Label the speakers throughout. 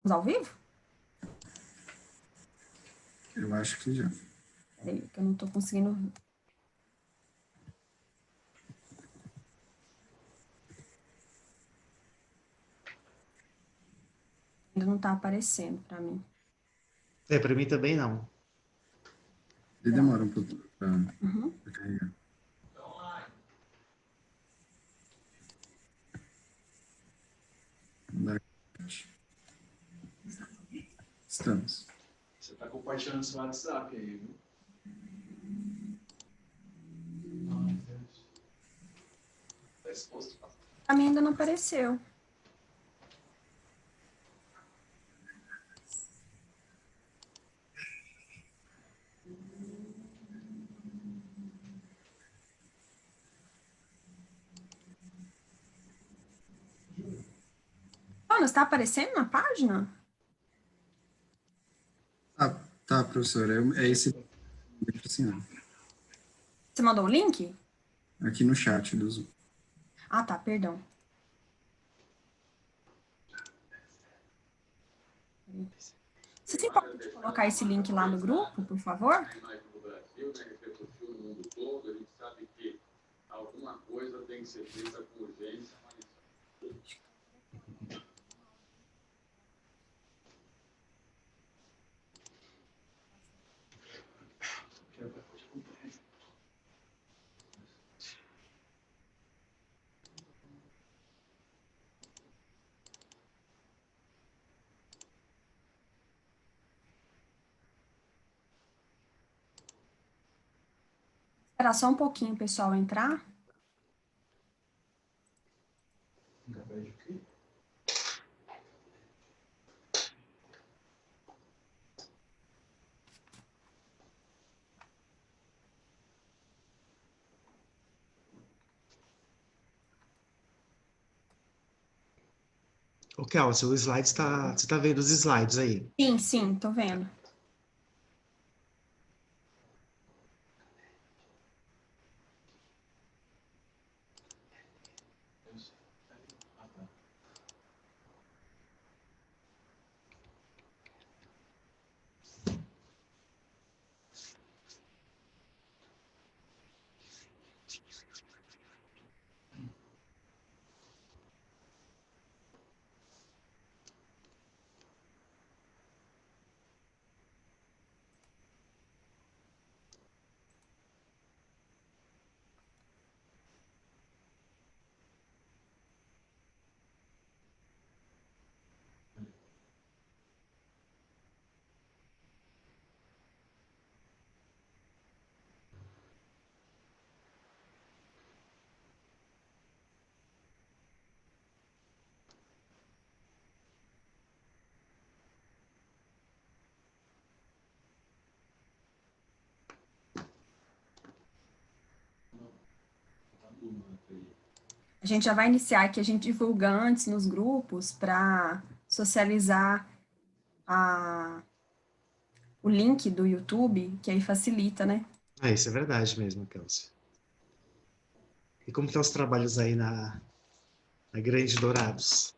Speaker 1: Estamos ao vivo?
Speaker 2: Eu acho que já.
Speaker 1: Peraí, que eu não estou conseguindo. Ainda não está aparecendo para mim.
Speaker 3: Para mim também não.
Speaker 2: Ele demora um pouco para
Speaker 1: Uhum.
Speaker 2: carregar. Estamos.
Speaker 4: Você está compartilhando seu WhatsApp aí, viu? Está exposto?
Speaker 1: Para mim ainda não apareceu. Jonas, está aparecendo na página?
Speaker 2: Tá, professor. É esse assim, ó.
Speaker 1: Você mandou o link?
Speaker 2: Aqui no chat do Zoom.
Speaker 1: Ah, tá, perdão. Você se importa de colocar esse link lá no grupo, por favor?
Speaker 4: A imagem do Brasil, né, repercutiu no mundo todo, a gente sabe que alguma coisa tem que ser feita com urgência, mas...
Speaker 1: Esperar só um pouquinho o pessoal entrar.
Speaker 3: Ô, Kel, seu slide está... Você está vendo os slides aí?
Speaker 1: Sim, sim, tô vendo. A gente já vai iniciar aqui, a gente divulga antes nos grupos para socializar o link do YouTube, que aí facilita, né?
Speaker 3: Ah, isso é verdade mesmo, Kelsey. E como estão os trabalhos aí na Grande Dourados?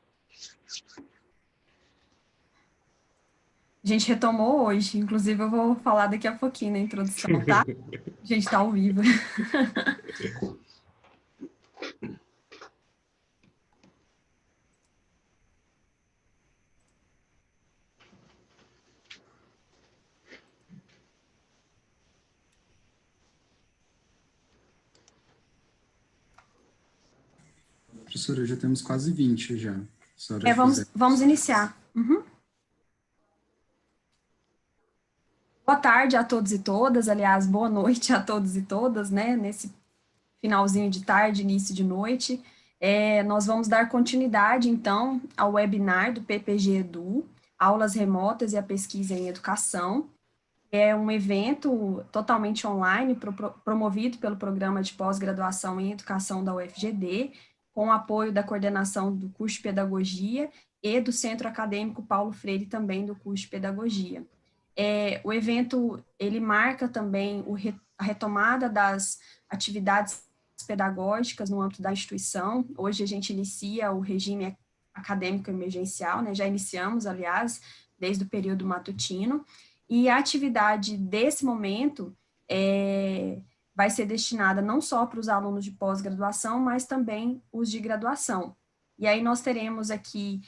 Speaker 1: A gente retomou hoje, inclusive eu vou falar daqui a pouquinho na introdução, tá? A gente tá ao vivo.
Speaker 2: Professora, já temos quase 20 já. Se a senhora
Speaker 1: Vamos iniciar. Uhum. Boa tarde a todos e todas, aliás, boa noite a todos e todas, né? Nesse finalzinho de tarde, início de noite. Nós vamos dar continuidade, então, ao webinar do PPG Edu, Aulas Remotas e a Pesquisa em Educação. É um evento totalmente online, promovido pelo Programa de Pós-Graduação em Educação da UFGD, com o apoio da coordenação do curso de Pedagogia e do Centro Acadêmico Paulo Freire, também do curso de Pedagogia. O evento, ele marca também a retomada das atividades pedagógicas no âmbito da instituição. Hoje a gente inicia o regime acadêmico emergencial, né? Já iniciamos, aliás, desde o período matutino, e a atividade desse momento vai ser destinada não só para os alunos de pós-graduação, mas também os de graduação. E aí nós teremos aqui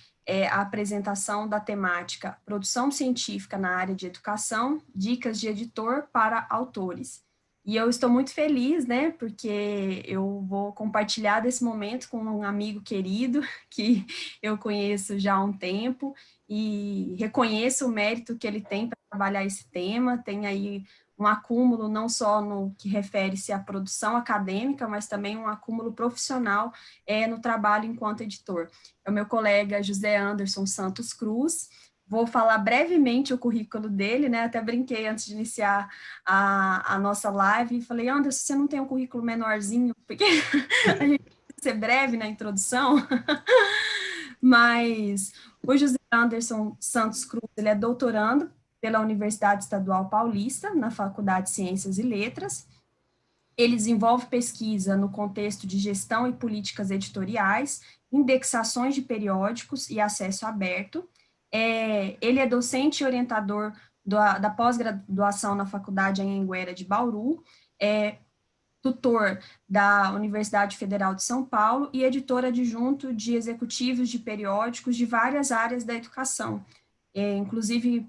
Speaker 1: a apresentação da temática Produção Científica na área de educação, dicas de editor para autores. E eu estou muito feliz, né, porque eu vou compartilhar desse momento com um amigo querido, que eu conheço já há um tempo, e reconheço o mérito que ele tem para trabalhar esse tema, tem aí um acúmulo não só no que refere-se à produção acadêmica, mas também um acúmulo profissional no trabalho enquanto editor. É o meu colega José Anderson Santos Cruz. Vou falar brevemente o currículo dele, né? Até brinquei antes de iniciar a nossa live e falei, Anderson, você não tem um currículo menorzinho? Porque a gente precisa ser breve na introdução. Mas o José Anderson Santos Cruz, ele é doutorando pela Universidade Estadual Paulista, na Faculdade de Ciências e Letras. Ele desenvolve pesquisa no contexto de gestão e políticas editoriais, indexações de periódicos e acesso aberto. Ele é docente e orientador da pós-graduação na Faculdade Anhanguera de Bauru, tutor da Universidade Federal de São Paulo e editor adjunto de executivos de periódicos de várias áreas da educação, inclusive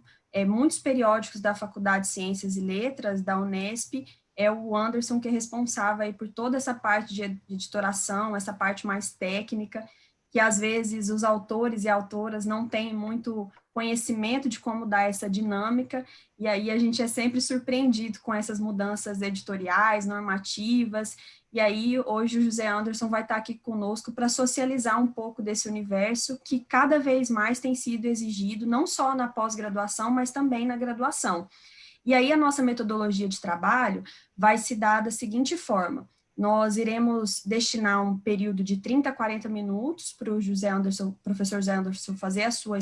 Speaker 1: muitos periódicos da Faculdade de Ciências e Letras, da Unesp. É o Anderson que é responsável aí por toda essa parte de editoração, essa parte mais técnica, que às vezes os autores e autoras não têm muito conhecimento de como dar essa dinâmica, e aí a gente é sempre surpreendido com essas mudanças editoriais, normativas, e aí hoje o José Anderson vai estar aqui conosco para socializar um pouco desse universo que cada vez mais tem sido exigido, não só na pós-graduação, mas também na graduação. E aí a nossa metodologia de trabalho vai se dar da seguinte forma: nós iremos destinar um período de 30 a 40 minutos para o professor José Anderson fazer a sua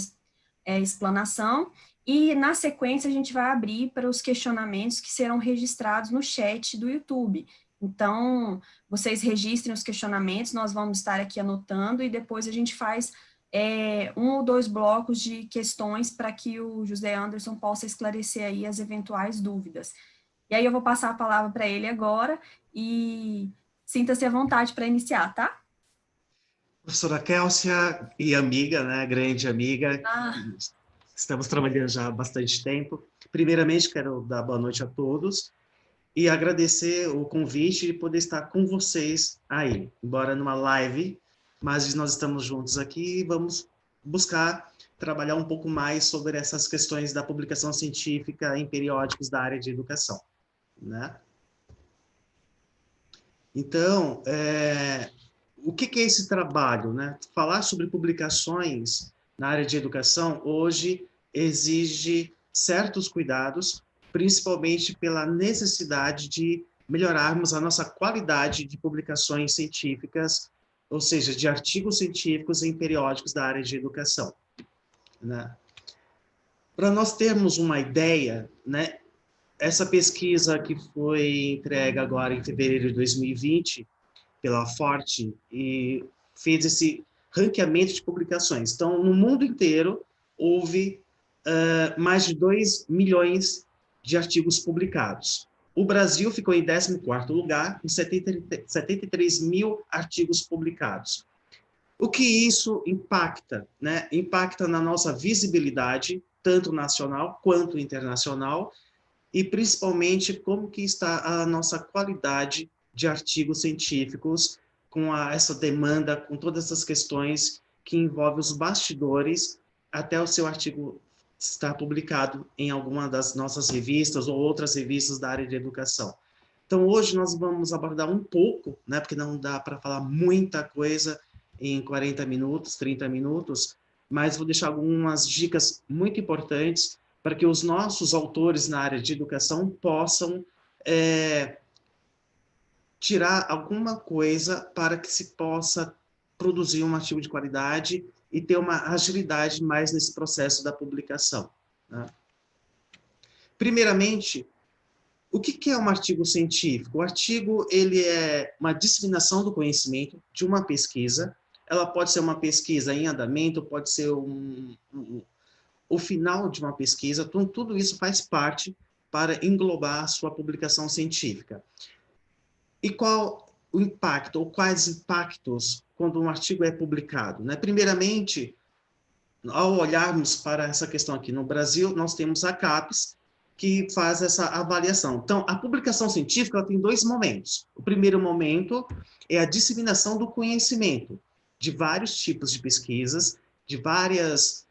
Speaker 1: explanação, e na sequência a gente vai abrir para os questionamentos que serão registrados no chat do YouTube. Então, vocês registrem os questionamentos, nós vamos estar aqui anotando, e depois a gente faz um ou dois blocos de questões para que o José Anderson possa esclarecer aí as eventuais dúvidas. E aí eu vou passar a palavra para ele agora, e sinta-se à vontade para iniciar, tá?
Speaker 3: Professora Kélcia e amiga, né, grande amiga,
Speaker 1: Ah.
Speaker 3: Estamos trabalhando já há bastante tempo. Primeiramente, quero dar boa noite a todos e agradecer o convite de poder estar com vocês aí, embora numa live, mas nós estamos juntos aqui e vamos buscar trabalhar um pouco mais sobre essas questões da publicação científica em periódicos da área de educação, né? Então, o que é esse trabalho, né? Falar sobre publicações na área de educação hoje exige certos cuidados, principalmente pela necessidade de melhorarmos a nossa qualidade de publicações científicas, ou seja, de artigos científicos em periódicos da área de educação, né? Para nós termos uma ideia, né, essa pesquisa que foi entregue agora em fevereiro de 2020 pela Forte e fez esse ranqueamento de publicações. Então, no mundo inteiro, houve mais de 2 milhões de artigos publicados. O Brasil ficou em 14º lugar, com 73 mil artigos publicados. O que isso impacta, né? Impacta na nossa visibilidade, tanto nacional quanto internacional, e principalmente como que está a nossa qualidade de artigos científicos com essa demanda, com todas essas questões que envolvem os bastidores até o seu artigo estar publicado em alguma das nossas revistas ou outras revistas da área de educação. Então, hoje nós vamos abordar um pouco, né, porque não dá para falar muita coisa em 40 minutos, 30 minutos, mas vou deixar algumas dicas muito importantes para que os nossos autores na área de educação possam tirar alguma coisa para que se possa produzir um artigo de qualidade e ter uma agilidade mais nesse processo da publicação, né? Primeiramente, o que é um artigo científico? O artigo ele é uma disseminação do conhecimento de uma pesquisa, ela pode ser uma pesquisa em andamento, pode ser o final de uma pesquisa, então tudo isso faz parte para englobar a sua publicação científica. E qual o impacto, ou quais impactos quando um artigo é publicado, né? Primeiramente, ao olharmos para essa questão aqui no Brasil, nós temos a CAPES, que faz essa avaliação. Então, a publicação científica ela tem dois momentos. O primeiro momento é a disseminação do conhecimento de vários tipos de pesquisas, de vários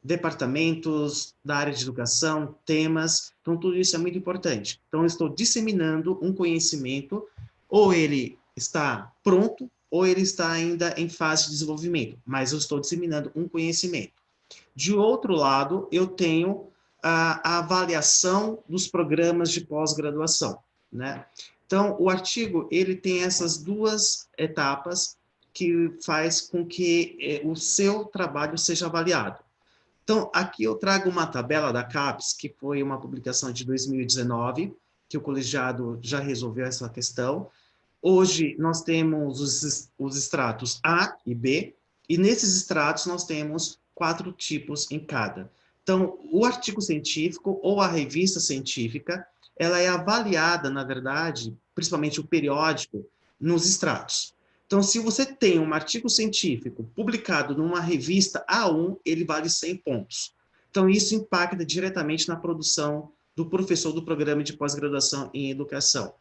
Speaker 3: departamentos da área de educação, temas. Então, tudo isso é muito importante. Então, eu estou disseminando um conhecimento, ou ele está pronto, ou ele está ainda em fase de desenvolvimento, mas eu estou disseminando um conhecimento. De outro lado, eu tenho a avaliação dos programas de pós-graduação, né? Então, o artigo, ele tem essas duas etapas que faz com que o seu trabalho seja avaliado. Então, aqui eu trago uma tabela da CAPES, que foi uma publicação de 2019, que o colegiado já resolveu essa questão. Hoje, nós temos os extratos A e B, e nesses extratos nós temos 4 tipos em cada. Então, o artigo científico ou a revista científica, ela é avaliada, na verdade, principalmente o periódico, nos extratos. Então, se você tem um artigo científico publicado numa revista A1, ele vale 100 pontos. Então, isso impacta diretamente na produção do professor do programa de pós-graduação em educação.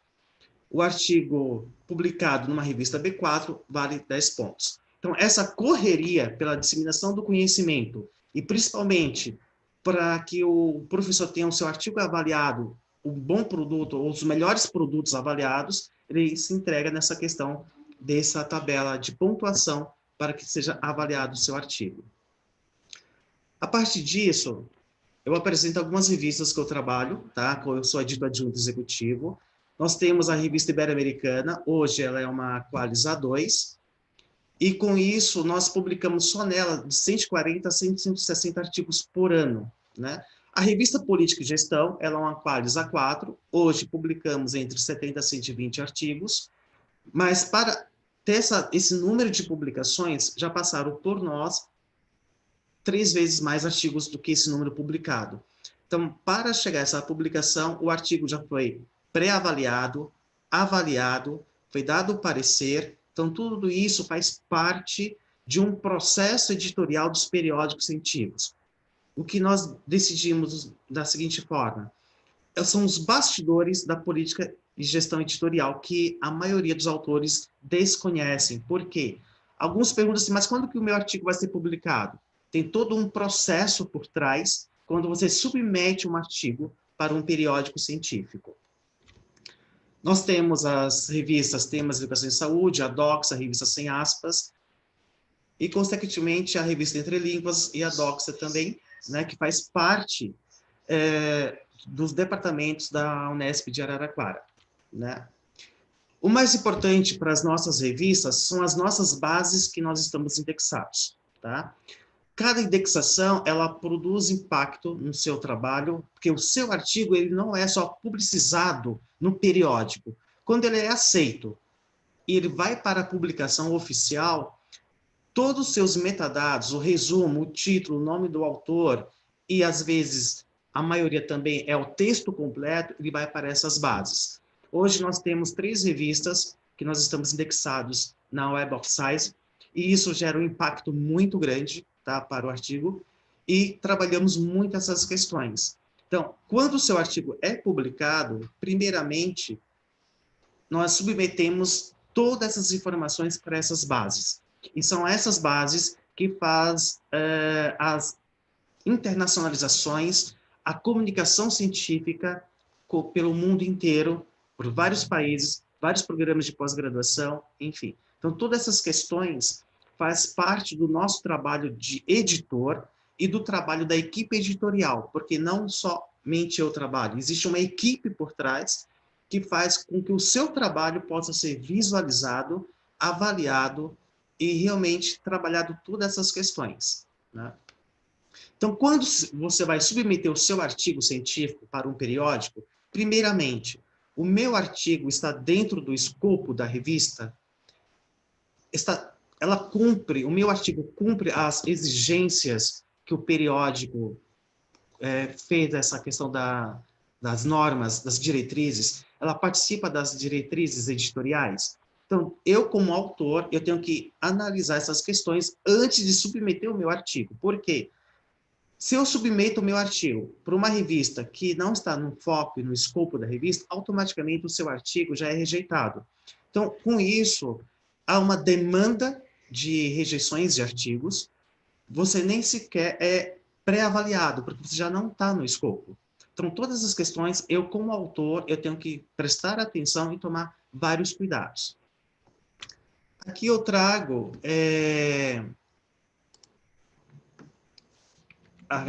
Speaker 3: O artigo publicado numa revista B4 vale 10 pontos. Então, essa correria pela disseminação do conhecimento, e principalmente para que o professor tenha o seu artigo avaliado, um bom produto, ou os melhores produtos avaliados, ele se entrega nessa questão dessa tabela de pontuação para que seja avaliado o seu artigo. A partir disso, eu apresento algumas revistas que eu trabalho, tá? Eu sou editor adjunto executivo. Nós temos a revista Ibero-Americana, hoje ela é uma Qualis A2, e com isso nós publicamos só nela de 140 a 160 artigos por ano, né? A revista Política e Gestão, ela é uma Qualis A4, hoje publicamos entre 70 a 120 artigos, mas para ter esse número de publicações, já passaram por nós 3 vezes mais artigos do que esse número publicado. Então, para chegar a essa publicação, o artigo já foi pré-avaliado, avaliado, foi dado o parecer. Então, tudo isso faz parte de um processo editorial dos periódicos científicos. O que nós decidimos da seguinte forma: são os bastidores da política e gestão editorial que a maioria dos autores desconhecem. Por quê? Alguns perguntam assim, mas quando que o meu artigo vai ser publicado? Tem todo um processo por trás quando você submete um artigo para um periódico científico. Nós temos as revistas Temas de Educação e Saúde, a Doxa, a revista Sem Aspas, e, consequentemente, a revista Entre Línguas e a Doxa também, né, que faz parte dos departamentos da Unesp de Araraquara, né? O mais importante para as nossas revistas são as nossas bases que nós estamos indexados, tá? Cada indexação, ela produz impacto no seu trabalho, porque o seu artigo ele não é só publicizado no periódico. Quando ele é aceito e ele vai para a publicação oficial, todos os seus metadados, o resumo, o título, o nome do autor, e às vezes a maioria também é o texto completo, ele vai para essas bases. Hoje nós temos 3 revistas que nós estamos indexados na Web of Science, e isso gera um impacto muito grande, tá, para o artigo, e trabalhamos muito essas questões. Então, quando o seu artigo é publicado, primeiramente, nós submetemos todas essas informações para essas bases. E são essas bases que faz as internacionalizações, a comunicação científica pelo mundo inteiro, por vários países, vários programas de pós-graduação, enfim. Então, todas essas questões faz parte do nosso trabalho de editor e do trabalho da equipe editorial, porque não somente eu trabalho, existe uma equipe por trás que faz com que o seu trabalho possa ser visualizado, avaliado e realmente trabalhado todas essas questões, né? Então, quando você vai submeter o seu artigo científico para um periódico, primeiramente, o meu artigo está dentro do escopo da revista? o meu artigo cumpre as exigências que o periódico fez essa questão das normas, das diretrizes, ela participa das diretrizes editoriais. Então, eu, como autor, eu tenho que analisar essas questões antes de submeter o meu artigo. Por quê? Se eu submeto o meu artigo para uma revista que não está no foco e no escopo da revista, automaticamente o seu artigo já é rejeitado. Então, com isso, há uma demanda de rejeições de artigos, você nem sequer é pré-avaliado, porque você já não está no escopo. Então, todas as questões, eu como autor, eu tenho que prestar atenção e tomar vários cuidados. Aqui eu trago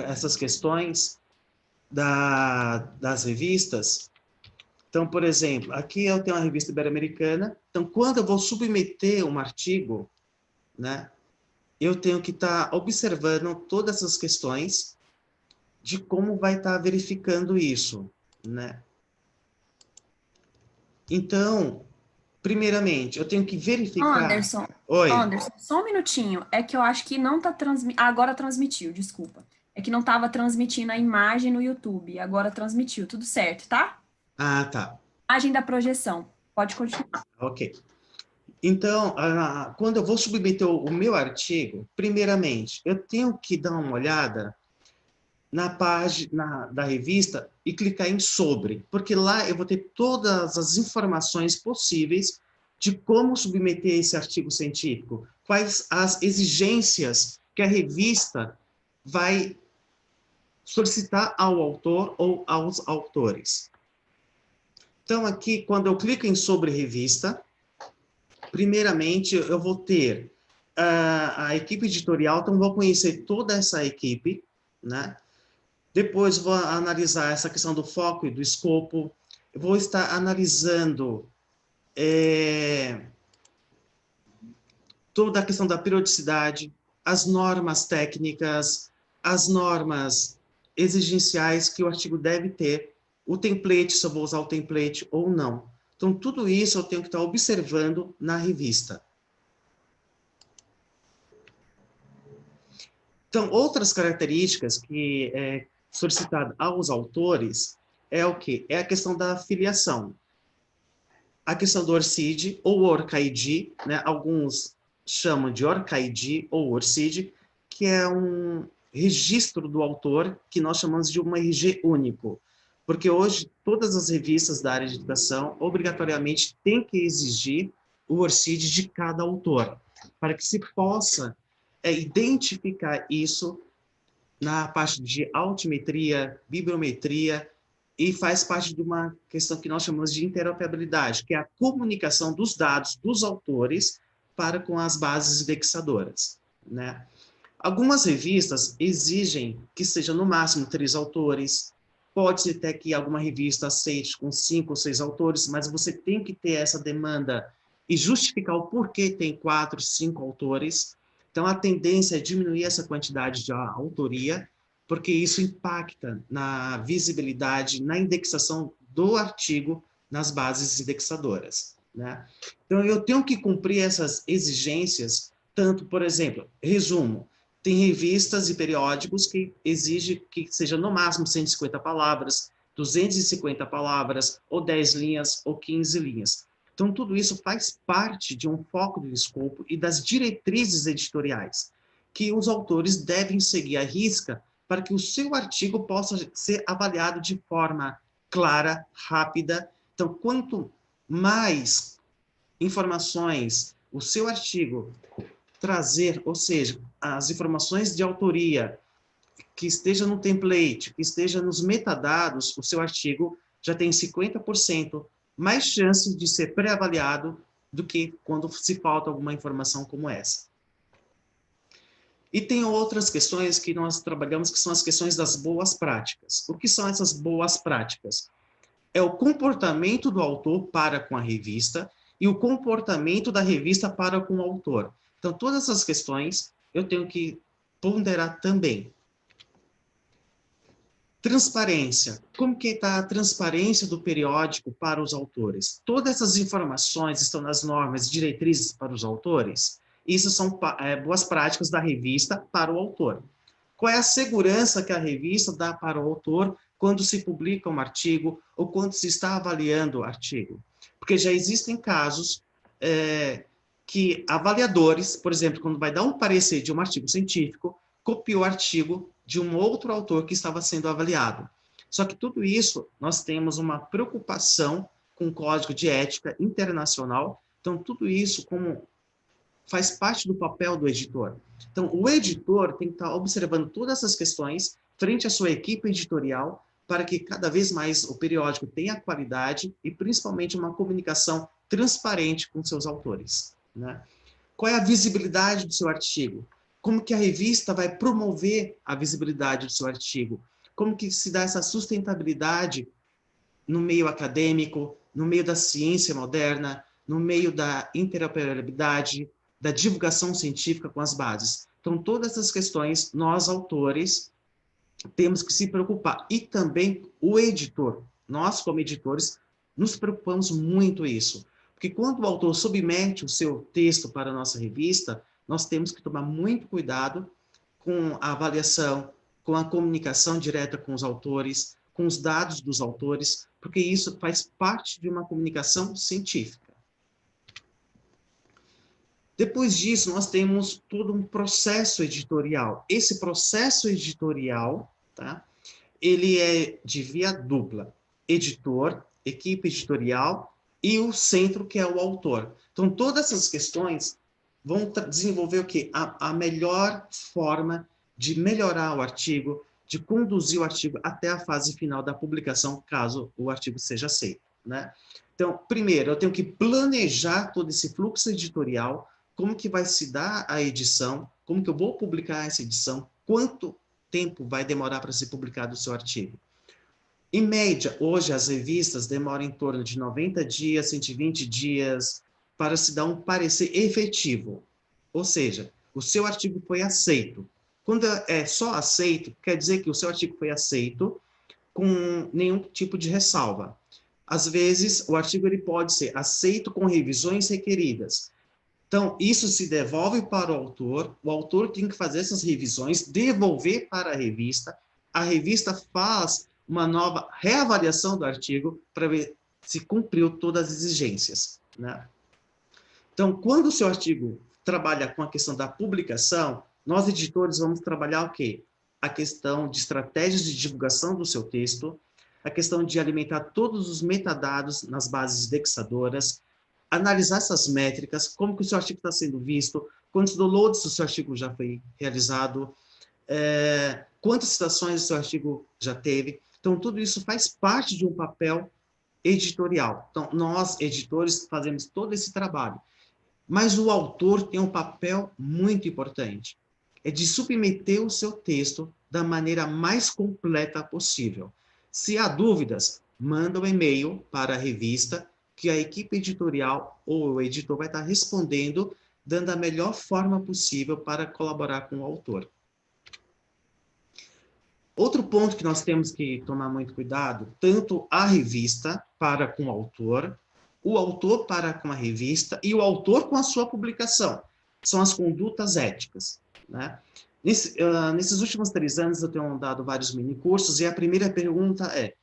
Speaker 3: essas questões das revistas. Então, por exemplo, aqui eu tenho uma revista ibero-americana. Então, quando eu vou submeter um artigo, né, eu tenho que estar observando todas essas questões de como vai estar verificando isso, né? Então, primeiramente, eu tenho que verificar...
Speaker 1: Anderson,
Speaker 3: Oi.
Speaker 1: Anderson, só um minutinho. É que eu acho que não tá transmitindo. Agora transmitiu, desculpa. É que não estava transmitindo a imagem no YouTube. Agora transmitiu, tudo certo, tá?
Speaker 3: Ah, tá.
Speaker 1: Imagem da projeção. Pode continuar.
Speaker 3: Ok. Então, quando eu vou submeter o meu artigo, primeiramente, eu tenho que dar uma olhada na página da revista e clicar em sobre, porque lá eu vou ter todas as informações possíveis de como submeter esse artigo científico, quais as exigências que a revista vai solicitar ao autor ou aos autores. Então, aqui, quando eu clico em sobre revista, primeiramente, eu vou ter a equipe editorial, então vou conhecer toda essa equipe, né? Depois vou analisar essa questão do foco e do escopo, eu vou estar analisando toda a questão da periodicidade, as normas técnicas, as normas exigenciais que o artigo deve ter, o template, se eu vou usar o template ou não. Então, tudo isso eu tenho que estar observando na revista. Então, outras características que é solicitada aos autores é o quê? É a questão da filiação. A questão do ORCID ou ORCID, né? Alguns chamam de ORCID ou ORCID, que é um registro do autor que nós chamamos de um RG único. Porque hoje todas as revistas da área de educação obrigatoriamente têm que exigir o ORCID de cada autor, para que se possa identificar isso na parte de altimetria, bibliometria, e faz parte de uma questão que nós chamamos de interoperabilidade, que é a comunicação dos dados dos autores para com as bases indexadoras, né? Algumas revistas exigem que seja no máximo 3 autores, pode ser até que alguma revista aceite com 5 ou 6 autores, mas você tem que ter essa demanda e justificar o porquê tem 4, 5 autores. Então, a tendência é diminuir essa quantidade de autoria, porque isso impacta na visibilidade, na indexação do artigo nas bases indexadoras, né? Então, eu tenho que cumprir essas exigências, tanto, por exemplo, resumo, tem revistas e periódicos que exigem que seja no máximo 150 palavras, 250 palavras, ou 10 linhas, ou 15 linhas. Então, tudo isso faz parte de um foco do escopo e das diretrizes editoriais, que os autores devem seguir à risca para que o seu artigo possa ser avaliado de forma clara, rápida. Então, quanto mais informações o seu artigo trazer, ou seja, as informações de autoria, que esteja no template, que esteja nos metadados, o seu artigo já tem 50% mais chance de ser pré-avaliado do que quando se falta alguma informação como essa. E tem outras questões que nós trabalhamos, que são as questões das boas práticas. O que são essas boas práticas? É o comportamento do autor para com a revista e o comportamento da revista para com o autor. Então, todas essas questões eu tenho que ponderar também. Transparência. Como que está a transparência do periódico para os autores? Todas essas informações estão nas normas e diretrizes para os autores? Isso são boas práticas da revista para o autor. Qual é a segurança que a revista dá para o autor quando se publica um artigo ou quando se está avaliando o artigo? Porque já existem casos que avaliadores, por exemplo, quando vai dar um parecer de um artigo científico, copiou o artigo de um outro autor que estava sendo avaliado. Só que tudo isso, nós temos uma preocupação com o Código de Ética Internacional. Então, tudo isso como faz parte do papel do editor. Então, o editor tem que estar observando todas essas questões frente à sua equipe editorial para que cada vez mais o periódico tenha qualidade e, principalmente, uma comunicação transparente com seus autores, né? Qual é a visibilidade do seu artigo? Como que a revista vai promover a visibilidade do seu artigo? Como que se dá essa sustentabilidade no meio acadêmico, no meio da ciência moderna, no meio da interoperabilidade, da divulgação científica com as bases? Então, todas essas questões, nós, autores, temos que se preocupar. E também o editor. Nós, como editores, nos preocupamos muito com isso. Porque quando o autor submete o seu texto para a nossa revista, nós temos que tomar muito cuidado com a avaliação, com a comunicação direta com os autores, com os dados dos autores, porque isso faz parte de uma comunicação científica. Depois disso, nós temos todo um processo editorial. Esse processo editorial, tá? Ele é de via dupla. Editor, equipe editorial e o centro, que é o autor. Então, todas essas questões vão desenvolver o quê? A melhor forma de melhorar o artigo, de conduzir o artigo até a fase final da publicação, caso o artigo seja aceito, né? Então, primeiro, eu tenho que planejar todo esse fluxo editorial, como que vai se dar a edição, como que eu vou publicar essa edição, quanto tempo vai demorar para ser publicado o seu artigo. Em média, hoje as revistas demoram em torno de 90 dias, 120 dias, para se dar um parecer efetivo. Ou seja, o seu artigo foi aceito. Quando é só aceito, quer dizer que o seu artigo foi aceito com nenhum tipo de ressalva. Às vezes, o artigo ele pode ser aceito com revisões requeridas. Então, isso se devolve para o autor tem que fazer essas revisões, devolver para a revista faz uma nova reavaliação do artigo para ver se cumpriu todas as exigências, né? Então, quando o seu artigo trabalha com a questão da publicação, nós editores vamos trabalhar o quê? A questão de estratégias de divulgação do seu texto, a questão de alimentar todos os metadados nas bases indexadoras, analisar essas métricas, como que o seu artigo está sendo visto, quantos downloads o seu artigo já foi realizado, quantas citações o seu artigo já teve. Então, tudo isso faz parte de um papel editorial. Então, nós, editores, fazemos todo esse trabalho. Mas o autor tem um papel muito importante. É de submeter o seu texto da maneira mais completa possível. Se há dúvidas, manda um e-mail para a revista, que a equipe editorial ou o editor vai estar respondendo, dando a melhor forma possível para colaborar com o autor. Outro ponto que nós temos que tomar muito cuidado, tanto a revista para com o autor para com a revista e o autor com a sua publicação, são as condutas éticas, né? Nesses últimos 3 anos eu tenho dado vários minicursos e a primeira pergunta é: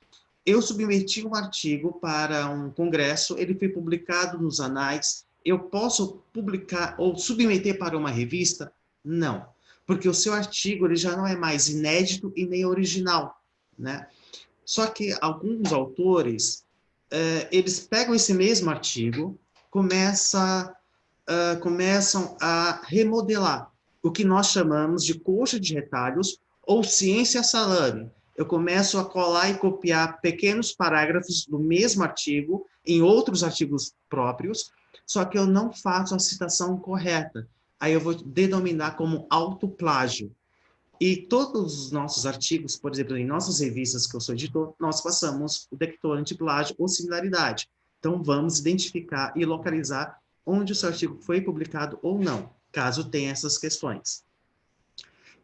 Speaker 3: eu submeti um artigo para um congresso, ele foi publicado nos anais, eu posso publicar ou submeter para uma revista? Não, porque o seu artigo ele já não é mais inédito e nem original, né? Só que alguns autores, eles pegam esse mesmo artigo, começam a remodelar, o que nós chamamos de coxa de retalhos ou ciência salame. Eu começo a colar e copiar pequenos parágrafos do mesmo artigo em outros artigos próprios, só que eu não faço a citação correta. Aí eu vou denominar como autoplágio. E todos os nossos artigos, por exemplo, em nossas revistas, que eu sou editor, nós passamos o detector antiplágio ou similaridade. Então, vamos identificar e localizar onde o seu artigo foi publicado ou não, caso tenha essas questões.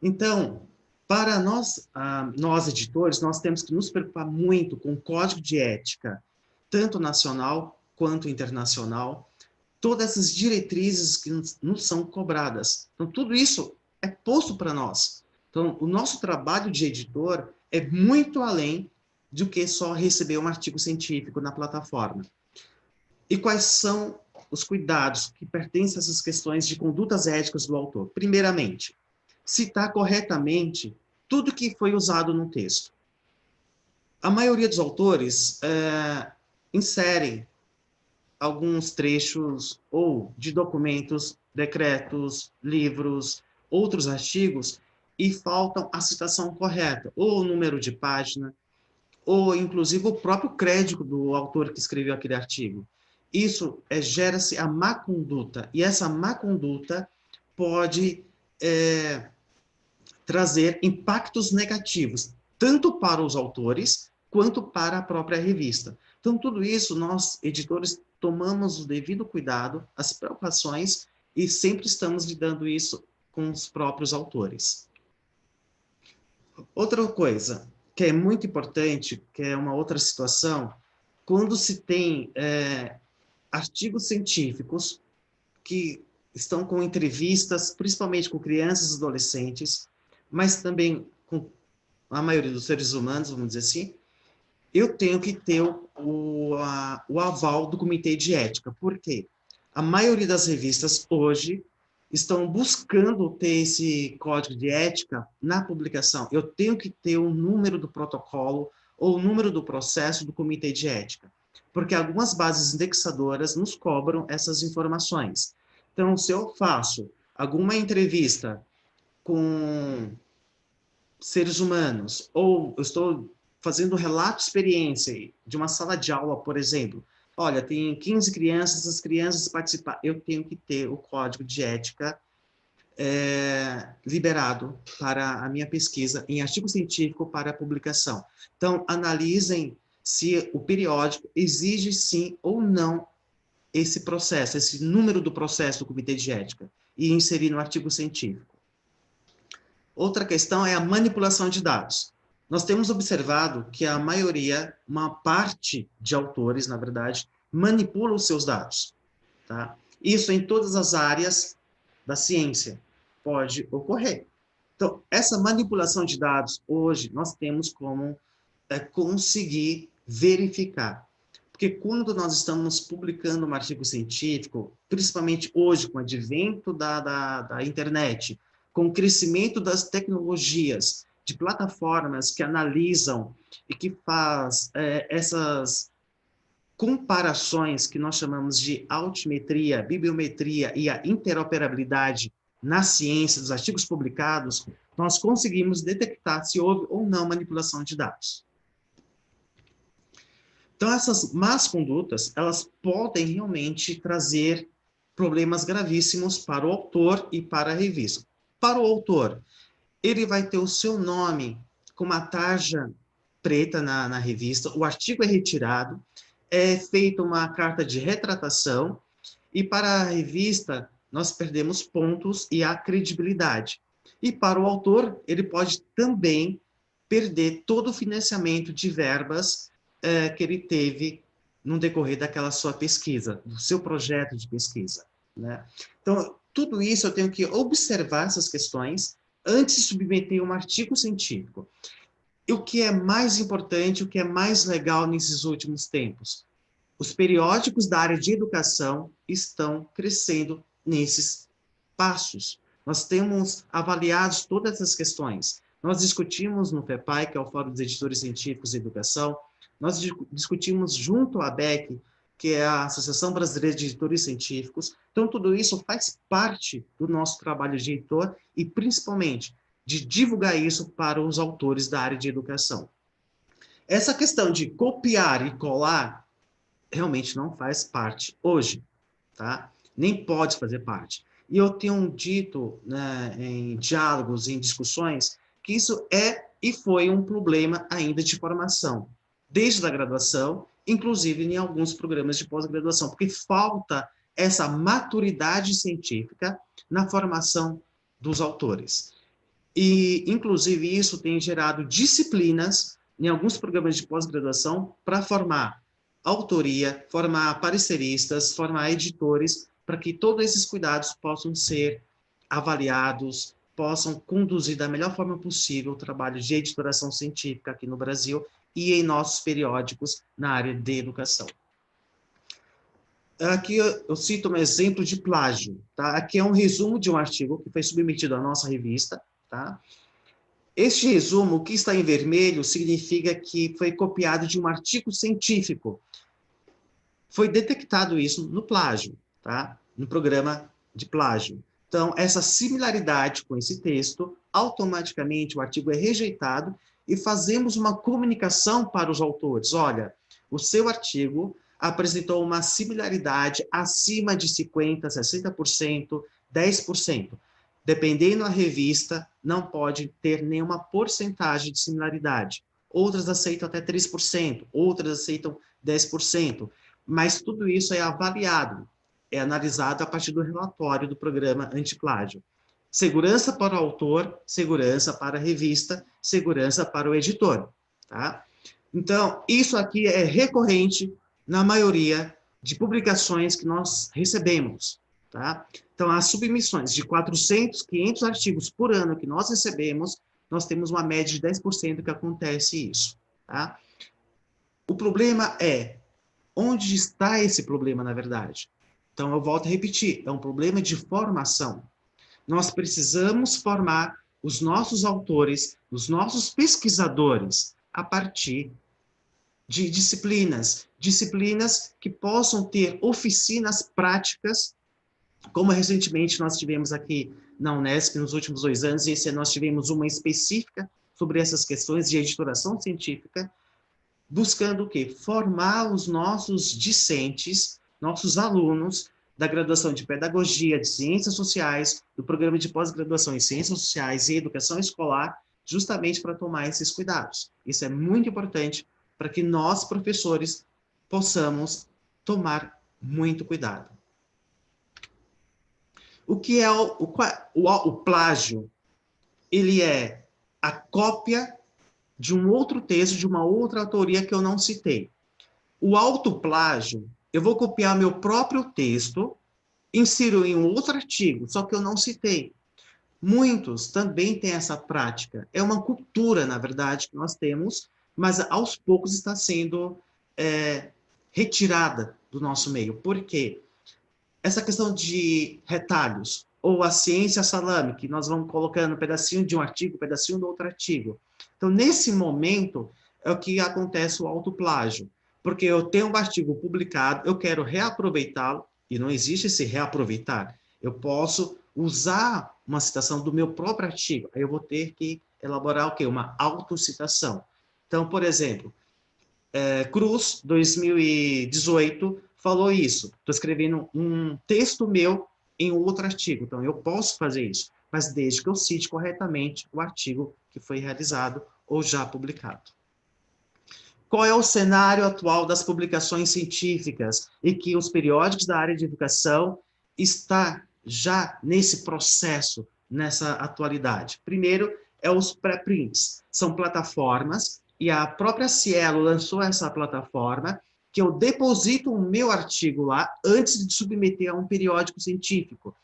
Speaker 3: Então, para nós, nós editores, nós temos que nos preocupar muito com o código de ética, tanto nacional quanto internacional. todas essas diretrizes que nos são cobradas. Então, tudo isso é posto para nós. Então, o nosso trabalho de editor é muito além do que só receber um artigo científico na plataforma. E quais são os cuidados que pertencem a essas questões de condutas éticas do autor? Primeiramente, citar corretamente tudo que foi usado no texto. A maioria dos autores inserem alguns trechos ou de documentos, decretos, livros, outros artigos, e faltam a citação correta, ou o número de página, ou inclusive o próprio crédito do autor que escreveu aquele artigo. Isso gera-se a má conduta, e essa má conduta pode trazer impactos negativos, tanto para os autores, quanto para a própria revista. Então, tudo isso, nós, editores, tomamos o devido cuidado, as preocupações, e sempre estamos lidando isso com os próprios autores. Outra coisa que é muito importante, que é uma outra situação, quando se tem artigos científicos que estão com entrevistas, principalmente com crianças e adolescentes, mas também com a maioria dos seres humanos, vamos dizer assim, eu tenho que ter o aval do Comitê de Ética. Por quê? A maioria das revistas hoje estão buscando ter esse código de ética na publicação. Eu tenho que ter o número do protocolo ou o número do processo do Comitê de Ética, porque algumas bases indexadoras nos cobram essas informações. Então, se eu faço alguma entrevista com seres humanos, ou eu estou fazendo um relato de experiência de uma sala de aula, por exemplo, olha, tem 15 crianças, as crianças participam, eu tenho que ter o código de ética liberado para a minha pesquisa em artigo científico para publicação. Então, analisem se o periódico exige sim ou não esse processo, esse número do processo do Comitê de Ética, e inserir no artigo científico. Outra questão é a manipulação de dados. Nós temos observado que a maioria, uma parte de autores, na verdade, manipula os seus dados. Tá? Isso em todas as áreas da ciência pode ocorrer. Então, essa manipulação de dados, hoje, nós temos como conseguir verificar. Porque quando nós estamos publicando um artigo científico, principalmente hoje, com o advento da internet, com o crescimento das tecnologias, de plataformas que analisam e que faz essas comparações que nós chamamos de altimetria, bibliometria e a interoperabilidade na ciência dos artigos publicados, nós conseguimos detectar se houve ou não manipulação de dados. Então, essas más condutas, elas podem realmente trazer problemas gravíssimos para o autor e para a revista. Para o autor, ele vai ter o seu nome com uma tarja preta na revista, o artigo é retirado, é feita uma carta de retratação, e para a revista, nós perdemos pontos e a credibilidade. E para o autor, ele pode também perder todo o financiamento de verbas que ele teve no decorrer daquela sua pesquisa, do seu projeto de pesquisa. Né? Então, tudo isso eu tenho que observar essas questões antes de submeter um artigo científico. E o que é mais importante, o que é mais legal nesses últimos tempos? Os periódicos da área de educação estão crescendo nesses passos. Nós temos avaliado todas essas questões. Nós discutimos no FEPAI, que é o Fórum dos Editores Científicos de Educação, nós discutimos junto à ABEC, que é a Associação Brasileira de Editores Científicos. Então, tudo isso faz parte do nosso trabalho de editor e, principalmente, de divulgar isso para os autores da área de educação. Essa questão de copiar e colar realmente não faz parte hoje, tá? Nem pode fazer parte. E eu tenho dito, né, em diálogos, em discussões, que isso é e foi um problema ainda de formação, desde a graduação, inclusive em alguns programas de pós-graduação, porque falta essa maturidade científica na formação dos autores. E, inclusive, isso tem gerado disciplinas em alguns programas de pós-graduação para formar autoria, formar pareceristas, formar editores, para que todos esses cuidados possam ser avaliados, possam conduzir da melhor forma possível o trabalho de editoração científica aqui no Brasil e em nossos periódicos na área de educação. Aqui eu cito um exemplo de plágio, tá? Aqui é um resumo de um artigo que foi submetido à nossa revista, tá? Este resumo, o que está em vermelho, significa que foi copiado de um artigo científico. Foi detectado isso no plágio, tá? No programa de plágio. Então, essa similaridade com esse texto, automaticamente o artigo é rejeitado e fazemos uma comunicação para os autores. Olha, o seu artigo apresentou uma similaridade acima de 50%, 60%, 10%. Dependendo da revista, não pode ter nenhuma porcentagem de similaridade. Outras aceitam até 3%, outras aceitam 10%. Mas tudo isso é avaliado, é analisado a partir do relatório do programa antiplágio. Segurança para o autor, segurança para a revista, segurança para o editor. Tá? Então, isso aqui é recorrente na maioria de publicações que nós recebemos. Tá? Então, as submissões de 400, 500 artigos por ano que nós recebemos, nós temos uma média de 10% que acontece isso. Tá? O problema é, onde está esse problema, na verdade? Então, eu volto a repetir, é um problema de formação. Nós precisamos formar os nossos autores, os nossos pesquisadores, a partir de disciplinas que possam ter oficinas práticas, como recentemente nós tivemos aqui na Unesp nos últimos 2 anos, e esse ano nós tivemos uma específica sobre essas questões de editoração científica, buscando o quê? Formar os nossos discentes, nossos alunos da graduação de Pedagogia, de Ciências Sociais, do programa de pós-graduação em Ciências Sociais e Educação Escolar, justamente para tomar esses cuidados. Isso é muito importante para que nós, professores, possamos tomar muito cuidado. O que é o plágio? Ele é a cópia de um outro texto, de uma outra autoria que eu não citei. O autoplágio, eu vou copiar meu próprio texto, insiro em um outro artigo, só que eu não citei. Muitos também têm essa prática. É uma cultura, na verdade, que nós temos, mas aos poucos está sendo retirada do nosso meio. Por quê? Essa questão de retalhos, ou a ciência salame, que nós vamos colocando um pedacinho de um artigo, um pedacinho do outro artigo. Então, nesse momento, é o que acontece o autoplágio. Porque eu tenho um artigo publicado, eu quero reaproveitá-lo, e não existe esse reaproveitar. Eu posso usar uma citação do meu próprio artigo, aí eu vou ter que elaborar o quê? Uma autocitação. Então, por exemplo, Cruz, 2018, falou isso. Estou escrevendo um texto meu em outro artigo, então eu posso fazer isso, mas desde que eu cite corretamente o artigo que foi realizado ou já publicado. Qual é o cenário atual das publicações científicas e que os periódicos da área de educação está já nesse processo, nessa atualidade? Primeiro, é os pré-prints. São plataformas, e a própria Cielo lançou essa plataforma, que eu deposito o meu artigo lá antes de submeter a um periódico científico.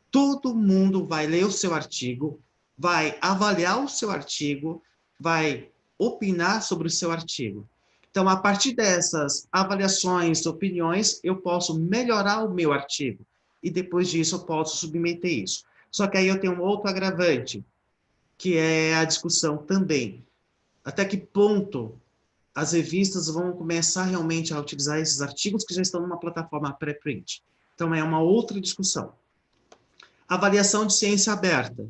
Speaker 3: Todo mundo vai ler o seu artigo, vai avaliar o seu artigo, vai opinar sobre o seu artigo. Então, a partir dessas avaliações, opiniões, eu posso melhorar o meu artigo. E depois disso, eu posso submeter isso. Só que aí eu tenho um outro agravante, que é a discussão também. Até que ponto as revistas vão começar realmente a utilizar esses artigos que já estão numa plataforma pré-print? Então, é uma outra discussão. Avaliação de ciência aberta.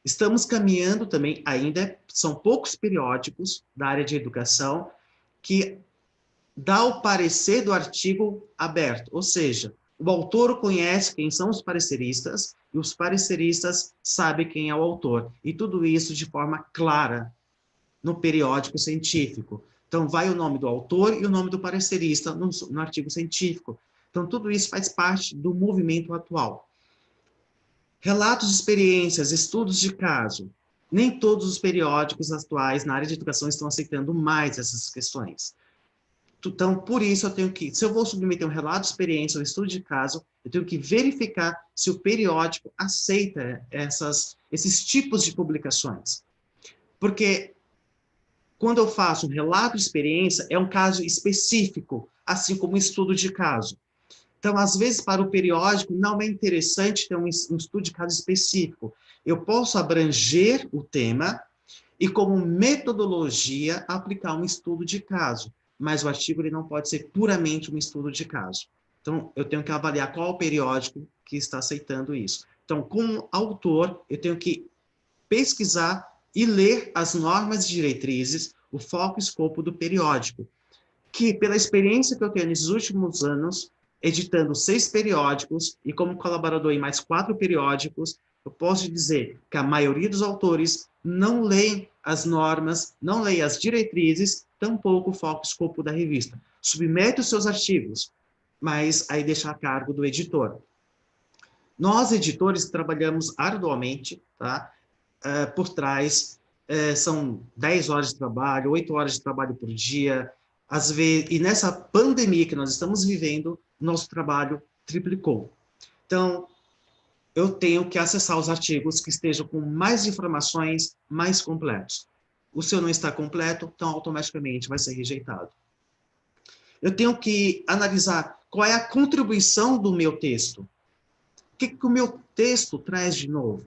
Speaker 3: Estamos caminhando também, ainda são poucos periódicos da área de educação que dá o parecer do artigo aberto, ou seja, o autor conhece quem são os pareceristas e os pareceristas sabem quem é o autor. E tudo isso de forma clara no periódico científico. Então, vai o nome do autor e o nome do parecerista no artigo científico. Então, tudo isso faz parte do movimento atual. Relatos de experiências, estudos de caso. Nem todos os periódicos atuais na área de educação estão aceitando mais essas questões. Então, por isso, eu tenho que, se eu vou submeter um relato de experiência ou estudo de caso, eu tenho que verificar se o periódico aceita esses tipos de publicações. Porque quando eu faço um relato de experiência, é um caso específico, assim como um estudo de caso. Então, às vezes, para o periódico, não é interessante ter um estudo de caso específico. Eu posso abranger o tema e, como metodologia, aplicar um estudo de caso. Mas o artigo ele não pode ser puramente um estudo de caso. Então, eu tenho que avaliar qual o periódico que está aceitando isso. Então, como autor, eu tenho que pesquisar e ler as normas e diretrizes, o foco e escopo do periódico, que, pela experiência que eu tenho nesses últimos anos, editando 6 periódicos e como colaborador em mais 4 periódicos, eu posso dizer que a maioria dos autores não leem as normas, não leem as diretrizes, tampouco o foco e escopo da revista. Submete os seus artigos, mas aí deixa a cargo do editor. Nós, editores, trabalhamos arduamente, tá? Por trás, são 10 horas de trabalho, 8 horas de trabalho por dia, às vezes, e nessa pandemia que nós estamos vivendo, nosso trabalho triplicou. Então, eu tenho que acessar os artigos que estejam com mais informações, mais completos. O seu não está completo, então automaticamente vai ser rejeitado. Eu tenho que analisar qual é a contribuição do meu texto. O que o meu texto traz de novo?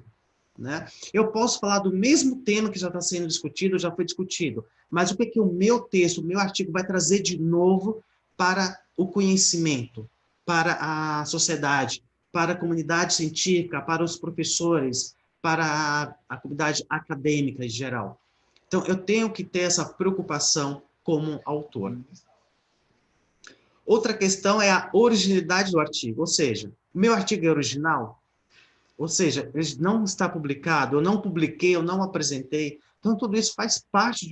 Speaker 3: Né? Eu posso falar do mesmo tema que já está sendo discutido, já foi discutido, mas o que o meu texto, o meu artigo vai trazer de novo para o conhecimento, para a sociedade, para a comunidade científica, para os professores, para a comunidade acadêmica em geral. Então, eu tenho que ter essa preocupação como autor. Outra questão é a originalidade do artigo, ou seja, o meu artigo é original? Ou seja, ele não está publicado, eu não publiquei, eu não apresentei. Então, tudo isso faz parte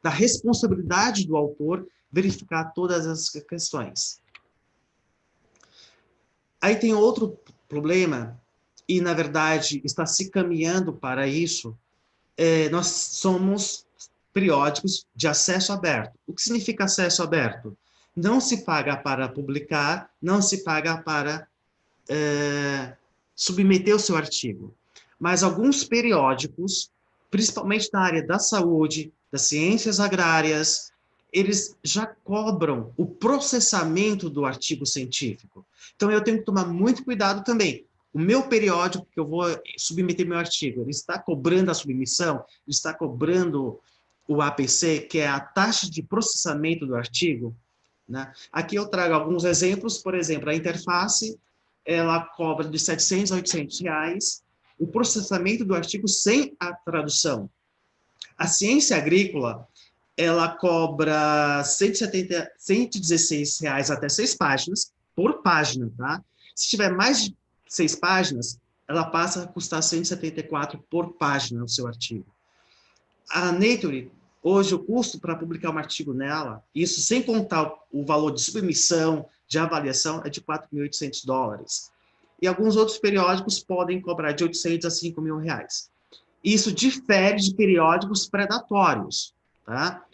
Speaker 3: da responsabilidade do autor verificar todas essas questões. Aí tem outro problema, e, na verdade, está se caminhando para isso. Nós somos periódicos de acesso aberto. O que significa acesso aberto? Não se paga para publicar, não se paga para submeter o seu artigo. Mas alguns periódicos, principalmente na área da saúde, das ciências agrárias, eles já cobram o processamento do artigo científico. Então, eu tenho que tomar muito cuidado também. O meu periódico que eu vou submeter meu artigo, ele está cobrando a submissão, ele está cobrando o APC, que é a taxa de processamento do artigo, né? Aqui eu trago alguns exemplos, por exemplo, a interface, ela cobra de 700 a 800 reais o processamento do artigo sem a tradução. A ciência agrícola, ela cobra 116 reais até 6 páginas por página, tá? Se tiver mais de 6 páginas, ela passa a custar 174 por página o seu artigo. A Nature, hoje o custo para publicar um artigo nela, isso sem contar o valor de submissão, de avaliação, é de $4.800. E alguns outros periódicos podem cobrar de 800 a 5 mil reais. Isso difere de periódicos predatórios, tá?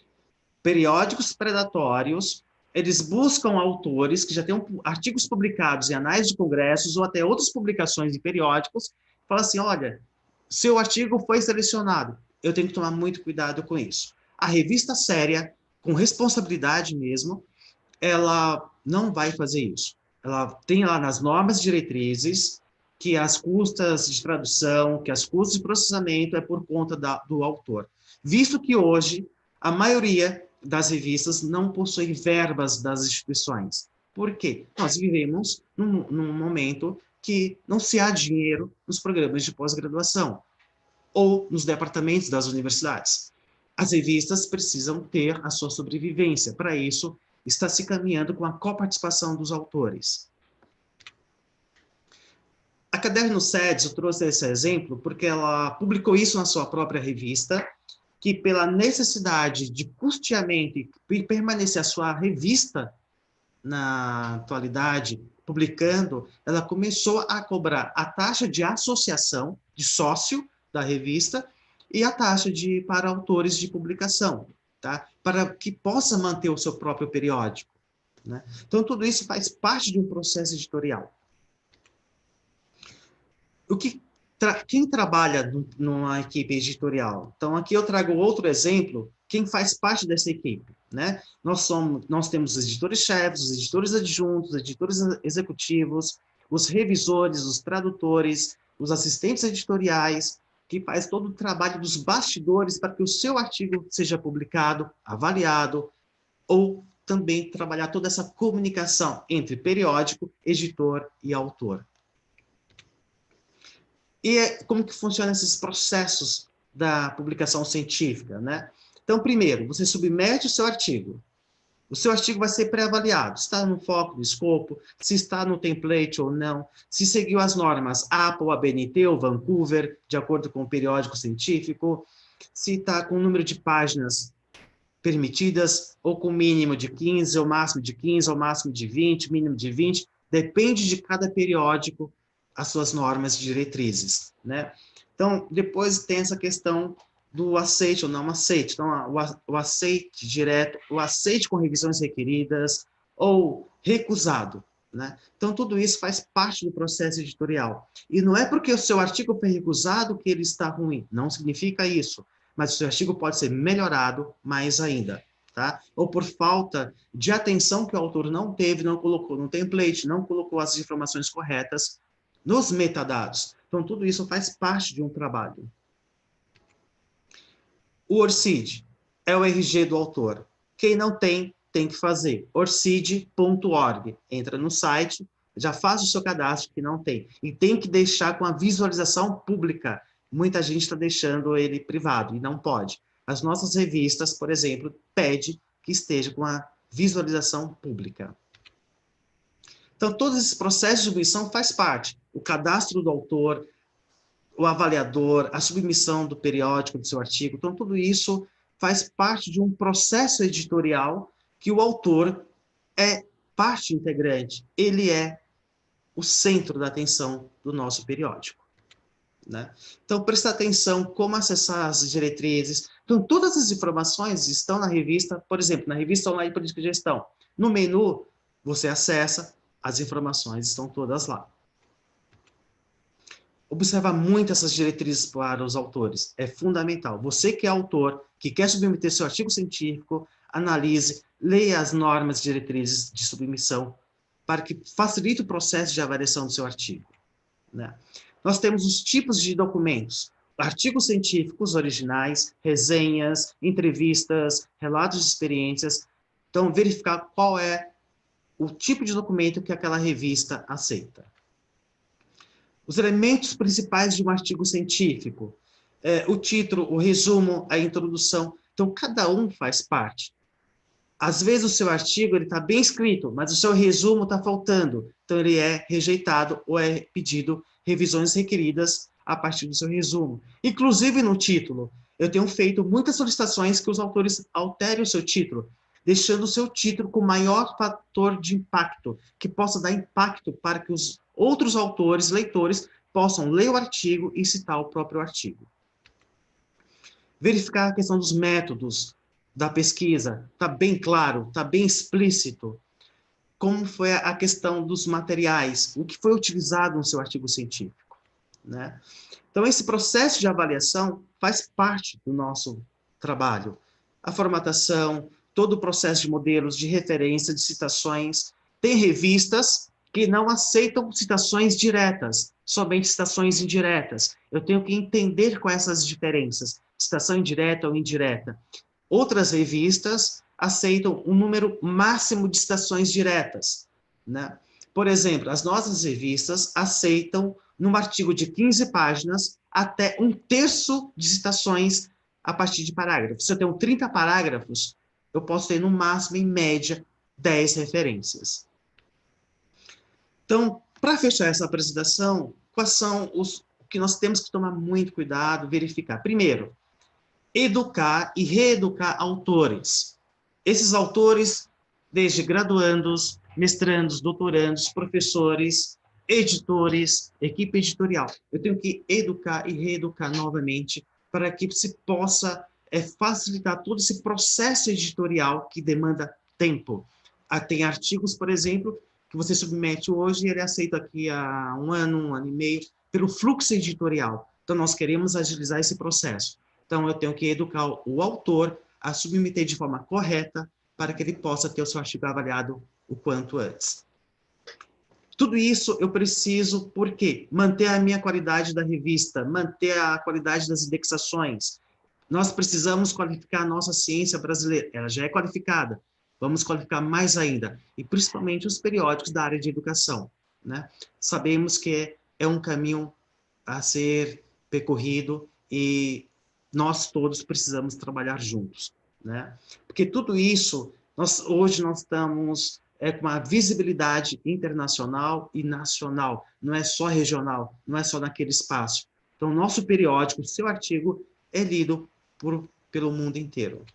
Speaker 3: Periódicos predatórios, eles buscam autores que já têm artigos publicados em anais de congressos ou até outras publicações em periódicos, falam assim, olha, seu artigo foi selecionado, eu tenho que tomar muito cuidado com isso. A revista séria, com responsabilidade mesmo, ela não vai fazer isso. Ela tem lá nas normas diretrizes que as custas de tradução, que as custas de processamento é por conta do autor. Visto que hoje a maioria das revistas não possui verbas das instituições. Por quê? Nós vivemos num momento que não se há dinheiro nos programas de pós-graduação ou nos departamentos das universidades. As revistas precisam ter a sua sobrevivência. Para isso, está se caminhando com a coparticipação dos autores. A Caderno SEDES, eu trouxe esse exemplo porque ela publicou isso na sua própria revista, que pela necessidade de custeamento e permanecer a sua revista na atualidade, publicando, ela começou a cobrar a taxa de associação, de sócio da revista, e a taxa para autores de publicação. tá? Para que possa manter o seu próprio periódico, né? Então, tudo isso faz parte de um processo editorial. Quem trabalha numa equipe editorial? Então, aqui eu trago outro exemplo, quem faz parte dessa equipe, né? Nós temos os editores-chefes, os editores adjuntos, os editores executivos, os revisores, os tradutores, os assistentes editoriais, que faz todo o trabalho dos bastidores para que o seu artigo seja publicado, avaliado, ou também trabalhar toda essa comunicação entre periódico, editor e autor. E como que funcionam esses processos da publicação científica, né? Então, primeiro, você submete o seu artigo. O seu artigo vai ser pré-avaliado, se está no foco do escopo, se está no template ou não, se seguiu as normas APA, ABNT ou Vancouver, de acordo com o periódico científico, se está com o número de páginas permitidas, ou com mínimo de 15, ou máximo de 15, ou máximo de 20, mínimo de 20, depende de cada periódico, as suas normas e diretrizes, né? Então, depois tem essa questão do aceite ou não aceite. Então, o aceite direto, o aceite com revisões requeridas, ou recusado, né? Então, tudo isso faz parte do processo editorial. E não é porque o seu artigo foi recusado que ele está ruim, não significa isso. Mas o seu artigo pode ser melhorado mais ainda, tá? Ou por falta de atenção que o autor não teve, não colocou no template, não colocou as informações corretas nos metadados. Então, tudo isso faz parte de um trabalho. O ORCID é o RG do autor. Quem não tem, tem que fazer. orcid.org. Entra no site, já faz o seu cadastro, que não tem. E tem que deixar com a visualização pública. Muita gente está deixando ele privado, e não pode. As nossas revistas, por exemplo, pedem que esteja com a visualização pública. Então, todos esses processos de submissão faz parte. O cadastro do autor, o avaliador, a submissão do periódico do seu artigo. Então, tudo isso faz parte de um processo editorial que o autor é parte integrante. Ele é o centro da atenção do nosso periódico, né? Então, prestar atenção como acessar as diretrizes. Então, todas as informações estão na revista, por exemplo, na revista online Política e Gestão. No menu, você acessa, as informações estão todas lá. Observa muito essas diretrizes para os autores. É fundamental. Você que é autor, que quer submeter seu artigo científico, analise, leia as normas e diretrizes de submissão para que facilite o processo de avaliação do seu artigo, né? Nós temos os tipos de documentos. Artigos científicos originais, resenhas, entrevistas, relatos de experiências. Então, verificar qual é o tipo de documento que aquela revista aceita. Os elementos principais de um artigo científico. O título, o resumo, a introdução. Então, cada um faz parte. Às vezes, o seu artigo está bem escrito, mas o seu resumo está faltando. Então, ele é rejeitado ou é pedido revisões requeridas a partir do seu resumo. Inclusive, no título. Eu tenho feito muitas solicitações que os autores alterem o seu título, deixando o seu título com maior fator de impacto, que possa dar impacto para que os outros autores, leitores, possam ler o artigo e citar o próprio artigo. Verificar a questão dos métodos da pesquisa. Está bem claro, está bem explícito. Como foi a questão dos materiais, o que foi utilizado no seu artigo científico, né? Então, esse processo de avaliação faz parte do nosso trabalho. A formatação, todo o processo de modelos, de referência, de citações. Tem revistas que não aceitam citações diretas, somente citações indiretas. Eu tenho que entender quais essas diferenças, citação indireta ou indireta. Outras revistas aceitam um número máximo de citações diretas, né? Por exemplo, as nossas revistas aceitam, num artigo de 15 páginas, até 1/3 de citações a partir de parágrafos. Se eu tenho 30 parágrafos, eu posso ter, no máximo, em média, 10 referências. Então, para fechar essa apresentação, quais são os que nós temos que tomar muito cuidado, verificar? Primeiro, educar e reeducar autores. Esses autores, desde graduandos, mestrandos, doutorandos, professores, editores, equipe editorial. Eu tenho que educar e reeducar novamente para que se possa é facilitar todo esse processo editorial que demanda tempo. Tem artigos, por exemplo, que você submete hoje e ele é aceito aqui a um ano e meio, pelo fluxo editorial. Então, nós queremos agilizar esse processo. Então, eu tenho que educar o autor a submeter de forma correta para que ele possa ter o seu artigo avaliado o quanto antes. Tudo isso eu preciso, por quê? Manter a minha qualidade da revista, manter a qualidade das indexações. Nós precisamos qualificar a nossa ciência brasileira. Ela já é qualificada. Vamos qualificar mais ainda. E principalmente os periódicos da área de educação, né? Sabemos que é um caminho a ser percorrido e nós todos precisamos trabalhar juntos, né? Porque tudo isso, hoje nós estamos com uma visibilidade internacional e nacional, não é só regional, não é só naquele espaço. Então, nosso periódico, seu artigo, é lido pelo mundo inteiro.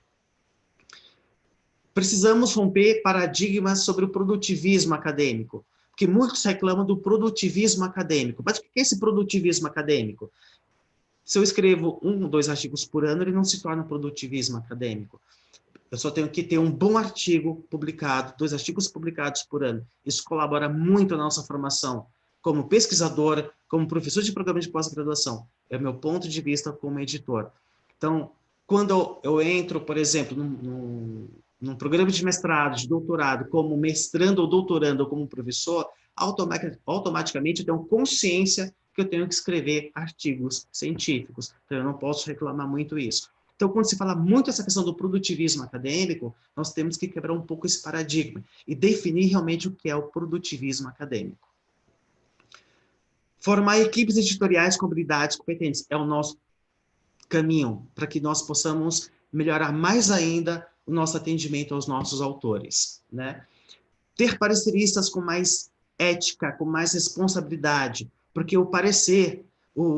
Speaker 3: Precisamos romper paradigmas sobre o produtivismo acadêmico, porque muitos reclamam do produtivismo acadêmico. Mas o que é esse produtivismo acadêmico? Se eu escrevo 1 ou 2 artigos por ano, ele não se torna produtivismo acadêmico. Eu só tenho que ter um bom artigo publicado, 2 artigos publicados por ano. Isso colabora muito na nossa formação como pesquisador, como professor de programa de pós-graduação. É o meu ponto de vista como editor. Então, quando eu entro, por exemplo, num programa de mestrado, de doutorado, como mestrando ou doutorando ou como professor, automaticamente eu tenho consciência que eu tenho que escrever artigos científicos. Então, eu não posso reclamar muito isso. Então, quando se fala muito essa questão do produtivismo acadêmico, nós temos que quebrar um pouco esse paradigma e definir realmente o que é o produtivismo acadêmico. Formar equipes editoriais com habilidades competentes é o nosso caminho para que nós possamos melhorar mais ainda o nosso atendimento aos nossos autores, né? Ter pareceristas com mais ética, com mais responsabilidade, porque o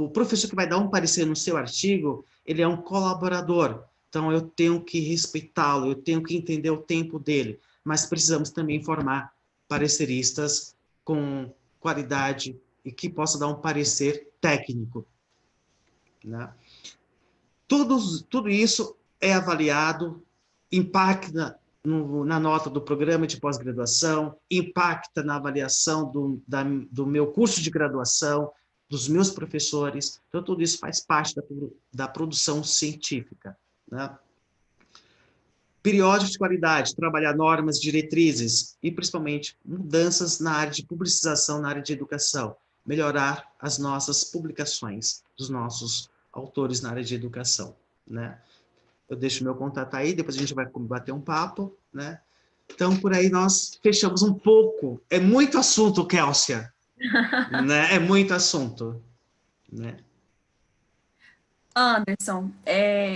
Speaker 3: professor que vai dar um parecer no seu artigo, ele é um colaborador, então eu tenho que respeitá-lo, eu tenho que entender o tempo dele, mas precisamos também formar pareceristas com qualidade e que possa dar um parecer técnico, né? Tudo isso é avaliado, impacta na nota do programa de pós-graduação, impacta na avaliação do meu curso de graduação, dos meus professores. Então, tudo isso faz parte da produção científica, né? Periódicos de qualidade, trabalhar normas, diretrizes e, principalmente, mudanças na área de publicização, na área de educação. Melhorar as nossas publicações dos nossos autores na área de educação, né? Eu deixo meu contato aí, depois a gente vai bater um papo, né? Então, por aí nós fechamos um pouco. É muito assunto, Kélcia, né? É muito assunto, né?
Speaker 1: Anderson,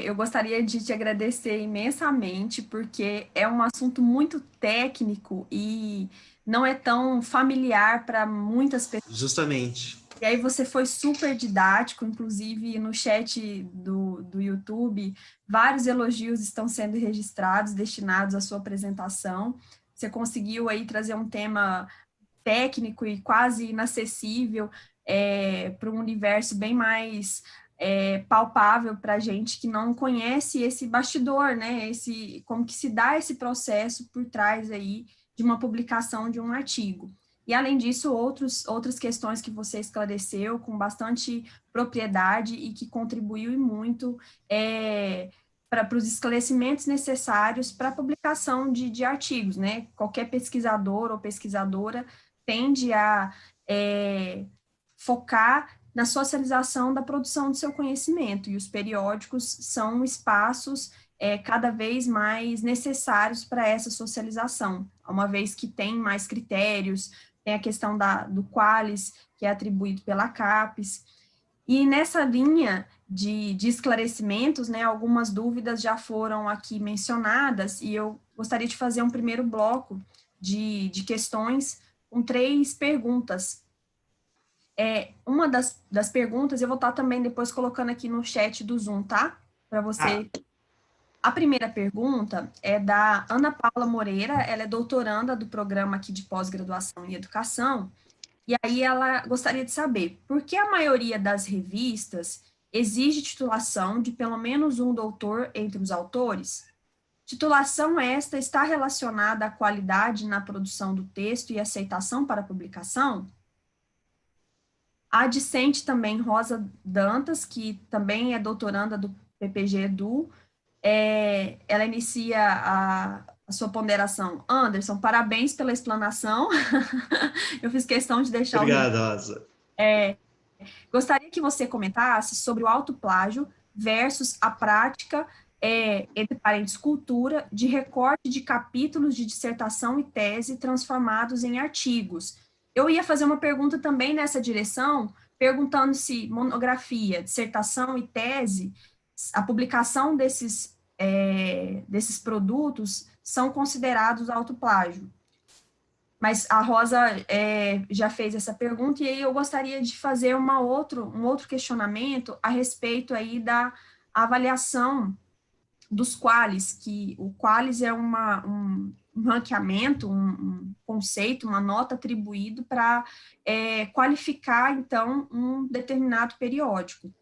Speaker 1: eu gostaria de te agradecer imensamente, porque é um assunto muito técnico e não é tão familiar para muitas pessoas.
Speaker 3: Justamente.
Speaker 1: E aí você foi super didático, inclusive no chat do YouTube, vários elogios estão sendo registrados, destinados à sua apresentação. Você conseguiu aí trazer um tema técnico e quase inacessível para um universo bem mais palpável para a gente que não conhece esse bastidor, né? Como que se dá esse processo por trás aí de uma publicação de um artigo. E, além disso, outras questões que você esclareceu com bastante propriedade e que contribuiu muito para os esclarecimentos necessários para a publicação de artigos, né? Qualquer pesquisador ou pesquisadora tende a focar na socialização da produção do seu conhecimento, e os periódicos são espaços cada vez mais necessários para essa socialização, uma vez que tem mais critérios, tem a questão do Qualis, que é atribuído pela CAPES, e nessa linha de esclarecimentos, né, algumas dúvidas já foram aqui mencionadas, e eu gostaria de fazer um primeiro bloco de questões com 3 perguntas. Uma das perguntas eu vou estar também depois colocando aqui no chat do Zoom, tá? Para você. A primeira pergunta é da Ana Paula Moreira, ela é doutoranda do programa aqui de pós-graduação em educação, e aí ela gostaria de saber por que a maioria das revistas exige titulação de pelo menos um doutor entre os autores? Titulação esta está relacionada à qualidade na produção do texto e aceitação para publicação? A discente também, Rosa Dantas, que também é doutoranda do PPG Edu, ela inicia a sua ponderação. Anderson, parabéns pela explanação. Eu fiz questão de deixar
Speaker 3: Obrigado, Rosa.
Speaker 1: Gostaria que você comentasse sobre o autoplágio versus a prática, entre parênteses, cultura, de recorte de capítulos de dissertação e tese transformados em artigos. Eu ia fazer uma pergunta também nessa direção, perguntando se monografia, dissertação e tese, a publicação desses produtos são considerados autoplágio. Mas a Rosa já fez essa pergunta, e aí eu gostaria de fazer um outro questionamento a respeito aí da avaliação dos qualis, que o qualis é um ranqueamento, um conceito, uma nota atribuído para qualificar, então, um determinado periódico.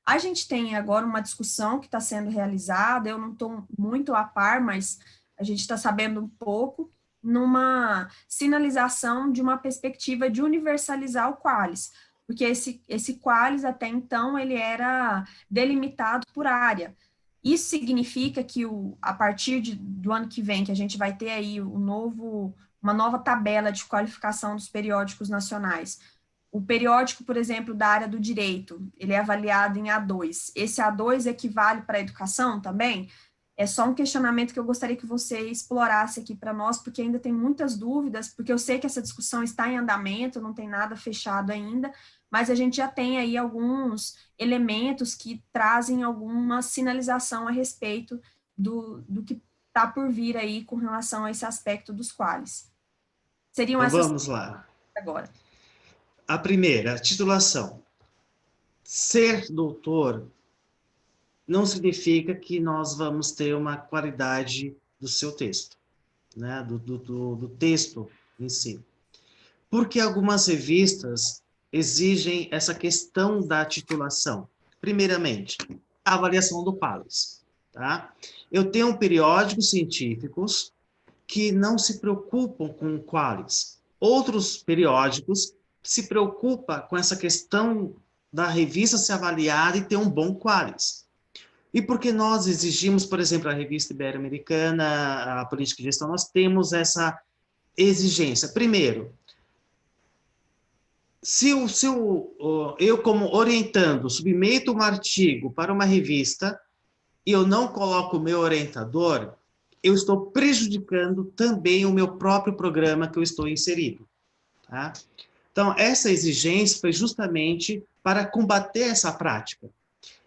Speaker 1: A gente tem agora uma discussão que está sendo realizada, eu não estou muito a par, mas a gente está sabendo um pouco, numa sinalização de uma perspectiva de universalizar o qualis, porque esse qualis, até então, ele era delimitado por área. Isso significa que a partir do ano que vem, que a gente vai ter aí uma nova tabela de qualificação dos periódicos nacionais. O periódico, por exemplo, da área do direito, ele é avaliado em A2. Esse A2 equivale para a educação também? É só um questionamento que eu gostaria que você explorasse aqui para nós, porque ainda tem muitas dúvidas, porque eu sei que essa discussão está em andamento, não tem nada fechado ainda, mas a gente já tem aí alguns elementos que trazem alguma sinalização a respeito do que está por vir aí com relação a esse aspecto dos qualis. Seriam
Speaker 3: Então,
Speaker 1: essas
Speaker 3: vamos lá.
Speaker 1: agora.
Speaker 3: A primeira, titulação. Ser doutor não significa que nós vamos ter uma qualidade do seu texto, né? do texto em si. Porque algumas revistas exigem essa questão da titulação. Primeiramente, a avaliação do qualis. Tá? Eu tenho periódicos científicos que não se preocupam com o qualis. Outros periódicos se preocupam com essa questão da revista ser avaliada e ter um bom qualis. E porque nós exigimos, por exemplo, a revista Ibero-Americana, a Política de Gestão, nós temos essa exigência. Primeiro, se eu, como orientando, submeto um artigo para uma revista e eu não coloco o meu orientador, eu estou prejudicando também o meu próprio programa que eu estou inserido. Tá? Então, essa exigência foi justamente para combater essa prática.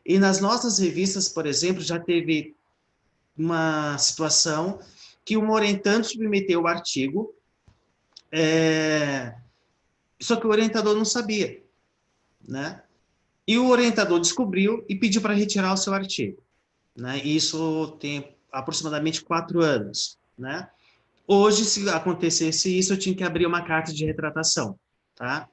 Speaker 3: E nas nossas revistas, por exemplo, já teve uma situação que um orientando submeteu o artigo, só que o orientador não sabia, né? E o orientador descobriu e pediu para retirar o seu artigo, né? Isso tem aproximadamente 4 anos, né? Hoje, se acontecesse isso, eu tinha que abrir uma carta de retratação, tá?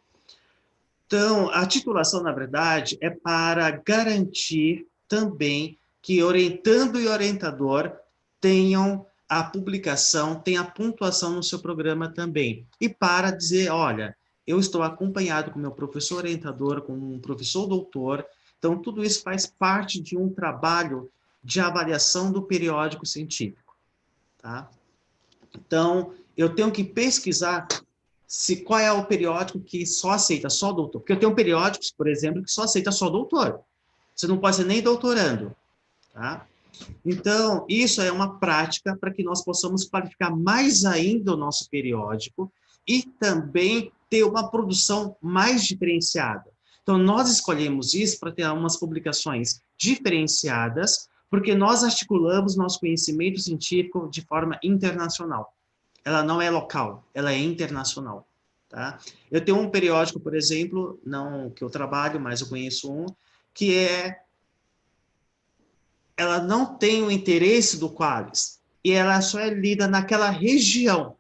Speaker 3: Então, a titulação, na verdade, é para garantir também que orientando e orientador tenham a publicação, tenham a pontuação no seu programa também. E para dizer, olha, eu estou acompanhado com meu professor orientador, com um professor doutor, então tudo isso faz parte de um trabalho de avaliação do periódico científico. Tá? Então, eu tenho que pesquisar qual é o periódico que só aceita só doutor. Porque eu tenho periódicos, por exemplo, que só aceita só doutor. Você não pode ser nem doutorando. Tá? Então, isso é uma prática para que nós possamos qualificar mais ainda o nosso periódico e também ter uma produção mais diferenciada. Então, nós escolhemos isso para ter umas publicações diferenciadas, porque nós articulamos nosso conhecimento científico de forma internacional. Ela não é local, ela é internacional. Tá? Eu tenho um periódico, por exemplo, não que eu trabalho, mas eu conheço um, que ela não tem o interesse do qualis, e ela só é lida naquela região,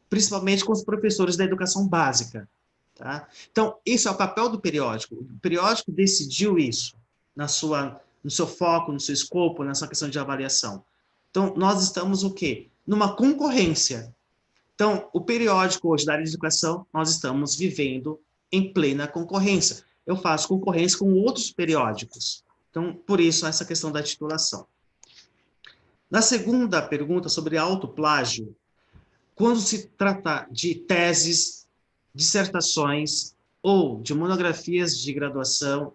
Speaker 3: principalmente com os professores da educação básica. Tá? Então, esse é o papel do periódico. O periódico decidiu isso. no seu foco, no seu escopo, nessa questão de avaliação. Então, nós estamos o quê? Numa concorrência. Então, o periódico hoje da área de educação, nós estamos vivendo em plena concorrência. Eu faço concorrência com outros periódicos. Então, por isso, essa questão da titulação. Na segunda pergunta, sobre autoplágio, quando se trata de teses, dissertações ou de monografias de graduação,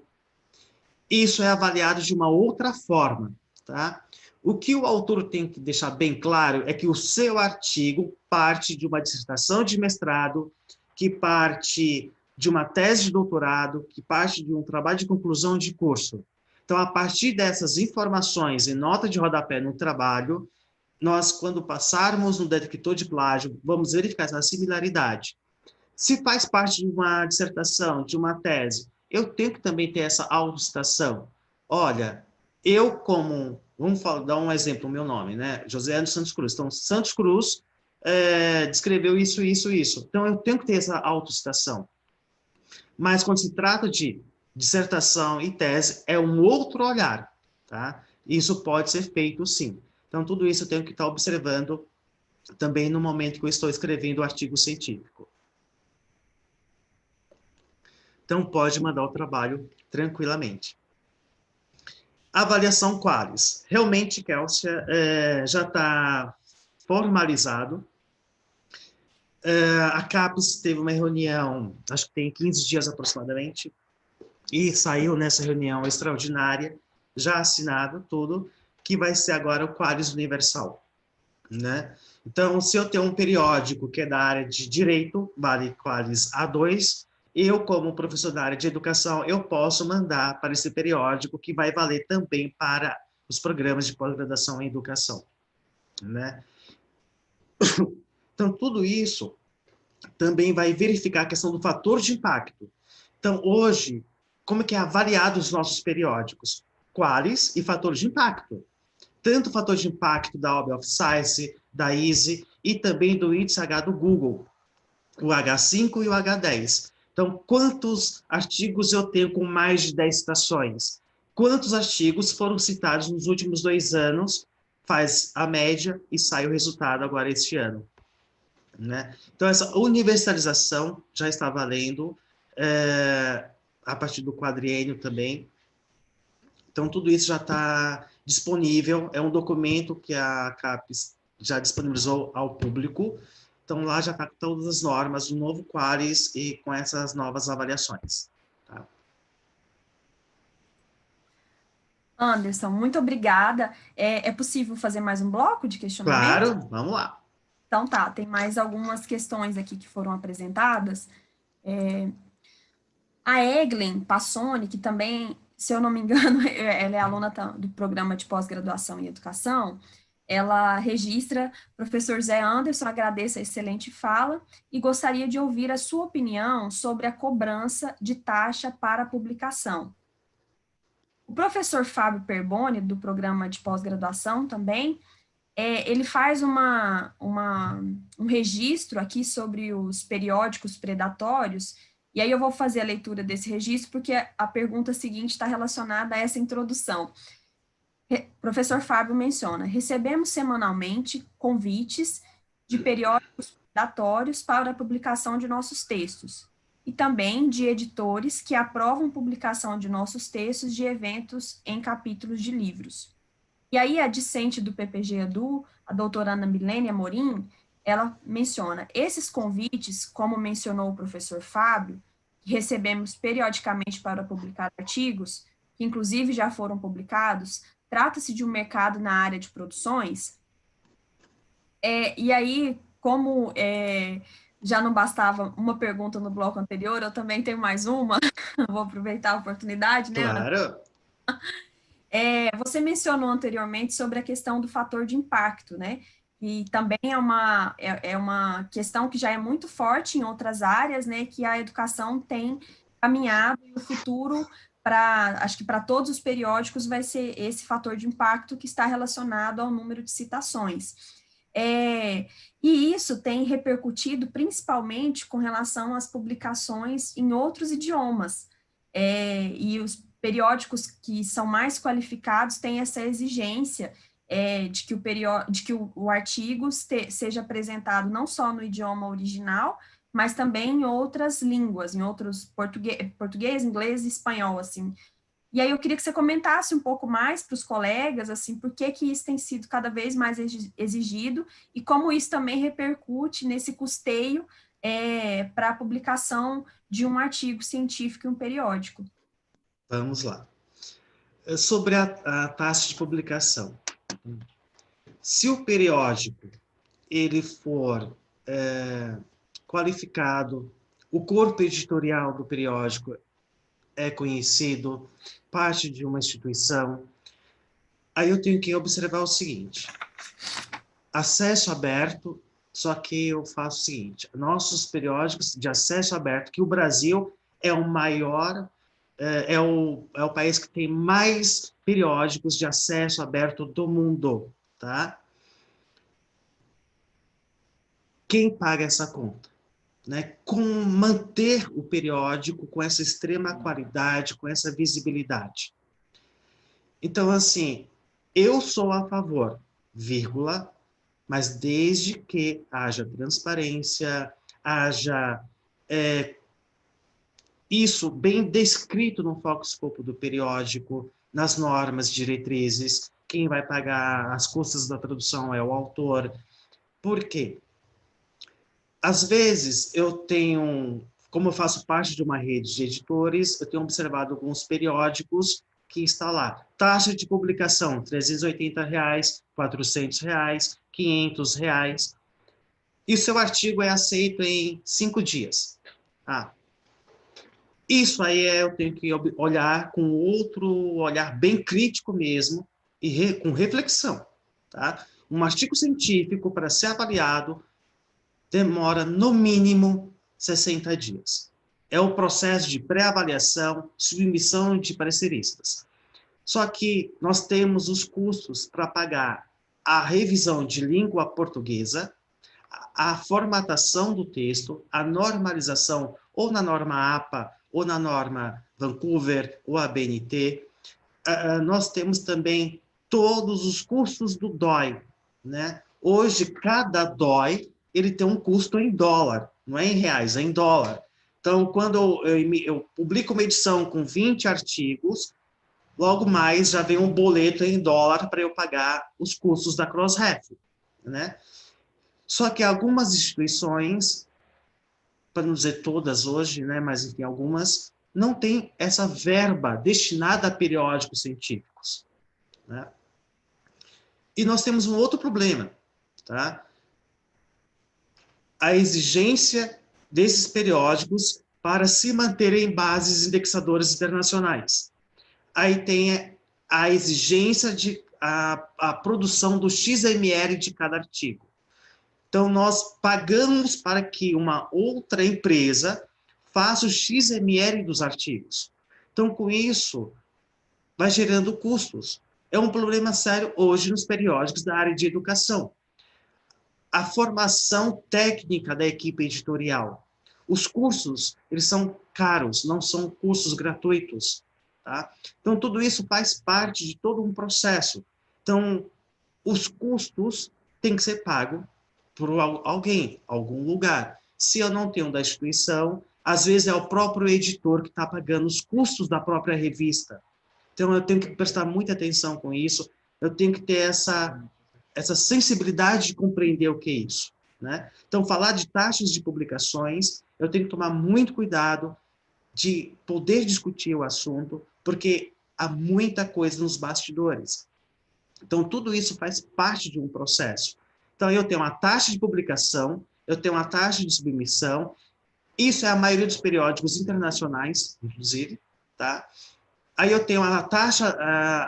Speaker 3: isso é avaliado de uma outra forma, tá? O que o autor tem que deixar bem claro é que o seu artigo parte de uma dissertação de mestrado, que parte de uma tese de doutorado, que parte de um trabalho de conclusão de curso. Então, a partir dessas informações e nota de rodapé no trabalho, nós, quando passarmos no detector de plágio, vamos verificar essa similaridade. Se faz parte de uma dissertação, de uma tese, eu tenho que também ter essa autocitação. Olha, eu como... Vamos dar um exemplo, o meu nome, né? José dos Santos Cruz. Então, Santos Cruz descreveu isso, isso, isso. Então, eu tenho que ter essa autocitação. Mas, quando se trata de dissertação e tese, é um outro olhar, tá? Isso pode ser feito, sim. Então, tudo isso eu tenho que estar observando também no momento que eu estou escrevendo o artigo científico. Então, pode mandar o trabalho tranquilamente. Avaliação Qualis. Realmente, Kelssia, já está formalizado. A CAPES teve uma reunião, acho que tem 15 dias aproximadamente, e saiu nessa reunião extraordinária, já assinado tudo, que vai ser agora o Qualis Universal, né? Então, se eu tenho um periódico que é da área de Direito, vale Qualis A2, eu, como professor da área de Educação, eu posso mandar para esse periódico, que vai valer também para os programas de pós-graduação em Educação, né? Então, tudo isso também vai verificar a questão do fator de impacto. Então, hoje, como é que é avaliado os nossos periódicos? Qualis e fator de impacto. Tanto o fator de impacto da Web of Science, da EASY, e também do índice H do Google, o H5 e o H10. Então, quantos artigos eu tenho com mais de 10 citações? Quantos artigos foram citados nos últimos 2 anos? Faz a média e sai o resultado agora este ano, né? Então, essa universalização já está valendo a partir do quadriênio também. Então, tudo isso já está disponível, é um documento que a CAPES já disponibilizou ao público. Então, lá já está com todas as normas do novo Qualis e com essas novas avaliações. Tá?
Speaker 1: Anderson, muito obrigada. É possível fazer mais um bloco de questionamento?
Speaker 3: Claro, vamos lá.
Speaker 1: Então tá, tem mais algumas questões aqui que foram apresentadas. A Eglen Passoni, que também, se eu não me engano, ela é aluna do programa de pós-graduação em educação, ela registra: professor Zé Anderson, agradeço a excelente fala e gostaria de ouvir a sua opinião sobre a cobrança de taxa para a publicação. O professor Fábio Perboni, do programa de pós-graduação também, ele faz um registro aqui sobre os periódicos predatórios, e aí eu vou fazer a leitura desse registro, porque a pergunta seguinte está relacionada a essa introdução. Professor Fábio menciona: recebemos semanalmente convites de periódicos predatórios para a publicação de nossos textos, e também de editores que aprovam publicação de nossos textos de eventos em capítulos de livros. E aí a discente do PPG Edu, a doutora Ana Milene Amorim, ela menciona: esses convites, como mencionou o professor Fábio, que recebemos periodicamente para publicar artigos, que inclusive já foram publicados, trata-se de um mercado na área de produções? E aí, como já não bastava uma pergunta no bloco anterior, eu também tenho mais uma, vou aproveitar a oportunidade, né, Ana?
Speaker 3: Claro.
Speaker 1: Você mencionou anteriormente sobre a questão do fator de impacto, né? E também é uma questão que já é muito forte em outras áreas, né? Que a educação tem caminhado no futuro acho que para todos os periódicos vai ser esse fator de impacto que está relacionado ao número de citações. E isso tem repercutido principalmente com relação às publicações em outros idiomas. E os periódicos que são mais qualificados têm essa exigência de que o artigo seja apresentado não só no idioma original, mas também em outras línguas, em outros português, inglês e espanhol, assim. E aí eu queria que você comentasse um pouco mais para os colegas, assim, por que que isso tem sido cada vez mais exigido e como isso também repercute nesse custeio para a publicação de um artigo científico em um periódico.
Speaker 3: Vamos lá. Sobre a taxa de publicação. Se o periódico ele for qualificado, o corpo editorial do periódico é conhecido, parte de uma instituição, aí eu tenho que observar o seguinte: acesso aberto, só que eu faço o seguinte: nossos periódicos de acesso aberto, que o Brasil é o maior, é o país que tem mais periódicos de acesso aberto do mundo, tá? Quem paga essa conta? Né? Com manter o periódico com essa extrema qualidade, com essa visibilidade. Então, assim, eu sou a favor, vírgula, mas desde que haja transparência, haja isso bem descrito no foco-escopo do periódico, nas normas, diretrizes, quem vai pagar as custas da tradução é o autor. Por quê? Às vezes, como eu faço parte de uma rede de editores, eu tenho observado alguns periódicos que está lá. Taxa de publicação, R$380, R$400, R$500. E o seu artigo é aceito em 5 dias. Isso aí eu tenho que olhar com outro olhar bem crítico mesmo e com reflexão. Tá? Um artigo científico, para ser avaliado, demora, no mínimo, 60 dias. É o processo de pré-avaliação, submissão de pareceristas. Só que nós temos os custos para pagar a revisão de língua portuguesa, a formatação do texto, a normalização, ou na norma APA, ou na norma Vancouver, ou a BNT. Nós temos também todos os custos do DOI. Né? Hoje, cada DOI ele tem um custo em dólar, não é em reais, é em dólar. Então, quando eu publico uma edição com 20 artigos, logo mais já vem um boleto em dólar para eu pagar os custos da Crossref, né? Só que algumas instituições, para não dizer todas hoje, né, mas enfim, algumas, não têm essa verba destinada a periódicos científicos, né? E nós temos um outro problema, tá? A exigência desses periódicos para se manterem em bases indexadoras internacionais. Aí tem a exigência de a produção do XML de cada artigo. Então, nós pagamos para que uma outra empresa faça o XML dos artigos. Então, com isso, vai gerando custos. É um problema sério hoje nos periódicos da área de educação. A formação técnica da equipe editorial. Os cursos, eles são caros, não são cursos gratuitos. Tá? Então, tudo isso faz parte de todo um processo. Então, os custos têm que ser pagos por alguém, algum lugar. Se eu não tenho da instituição, às vezes é o próprio editor que está pagando os custos da própria revista. Então, eu tenho que prestar muita atenção com isso, eu tenho que ter essa sensibilidade de compreender o que é isso. Né? Então, falar de taxas de publicações, eu tenho que tomar muito cuidado de poder discutir o assunto, porque há muita coisa nos bastidores. Então, tudo isso faz parte de um processo. Então, eu tenho uma taxa de publicação, eu tenho uma taxa de submissão, isso é a maioria dos periódicos internacionais, inclusive, tá? Aí eu tenho a taxa,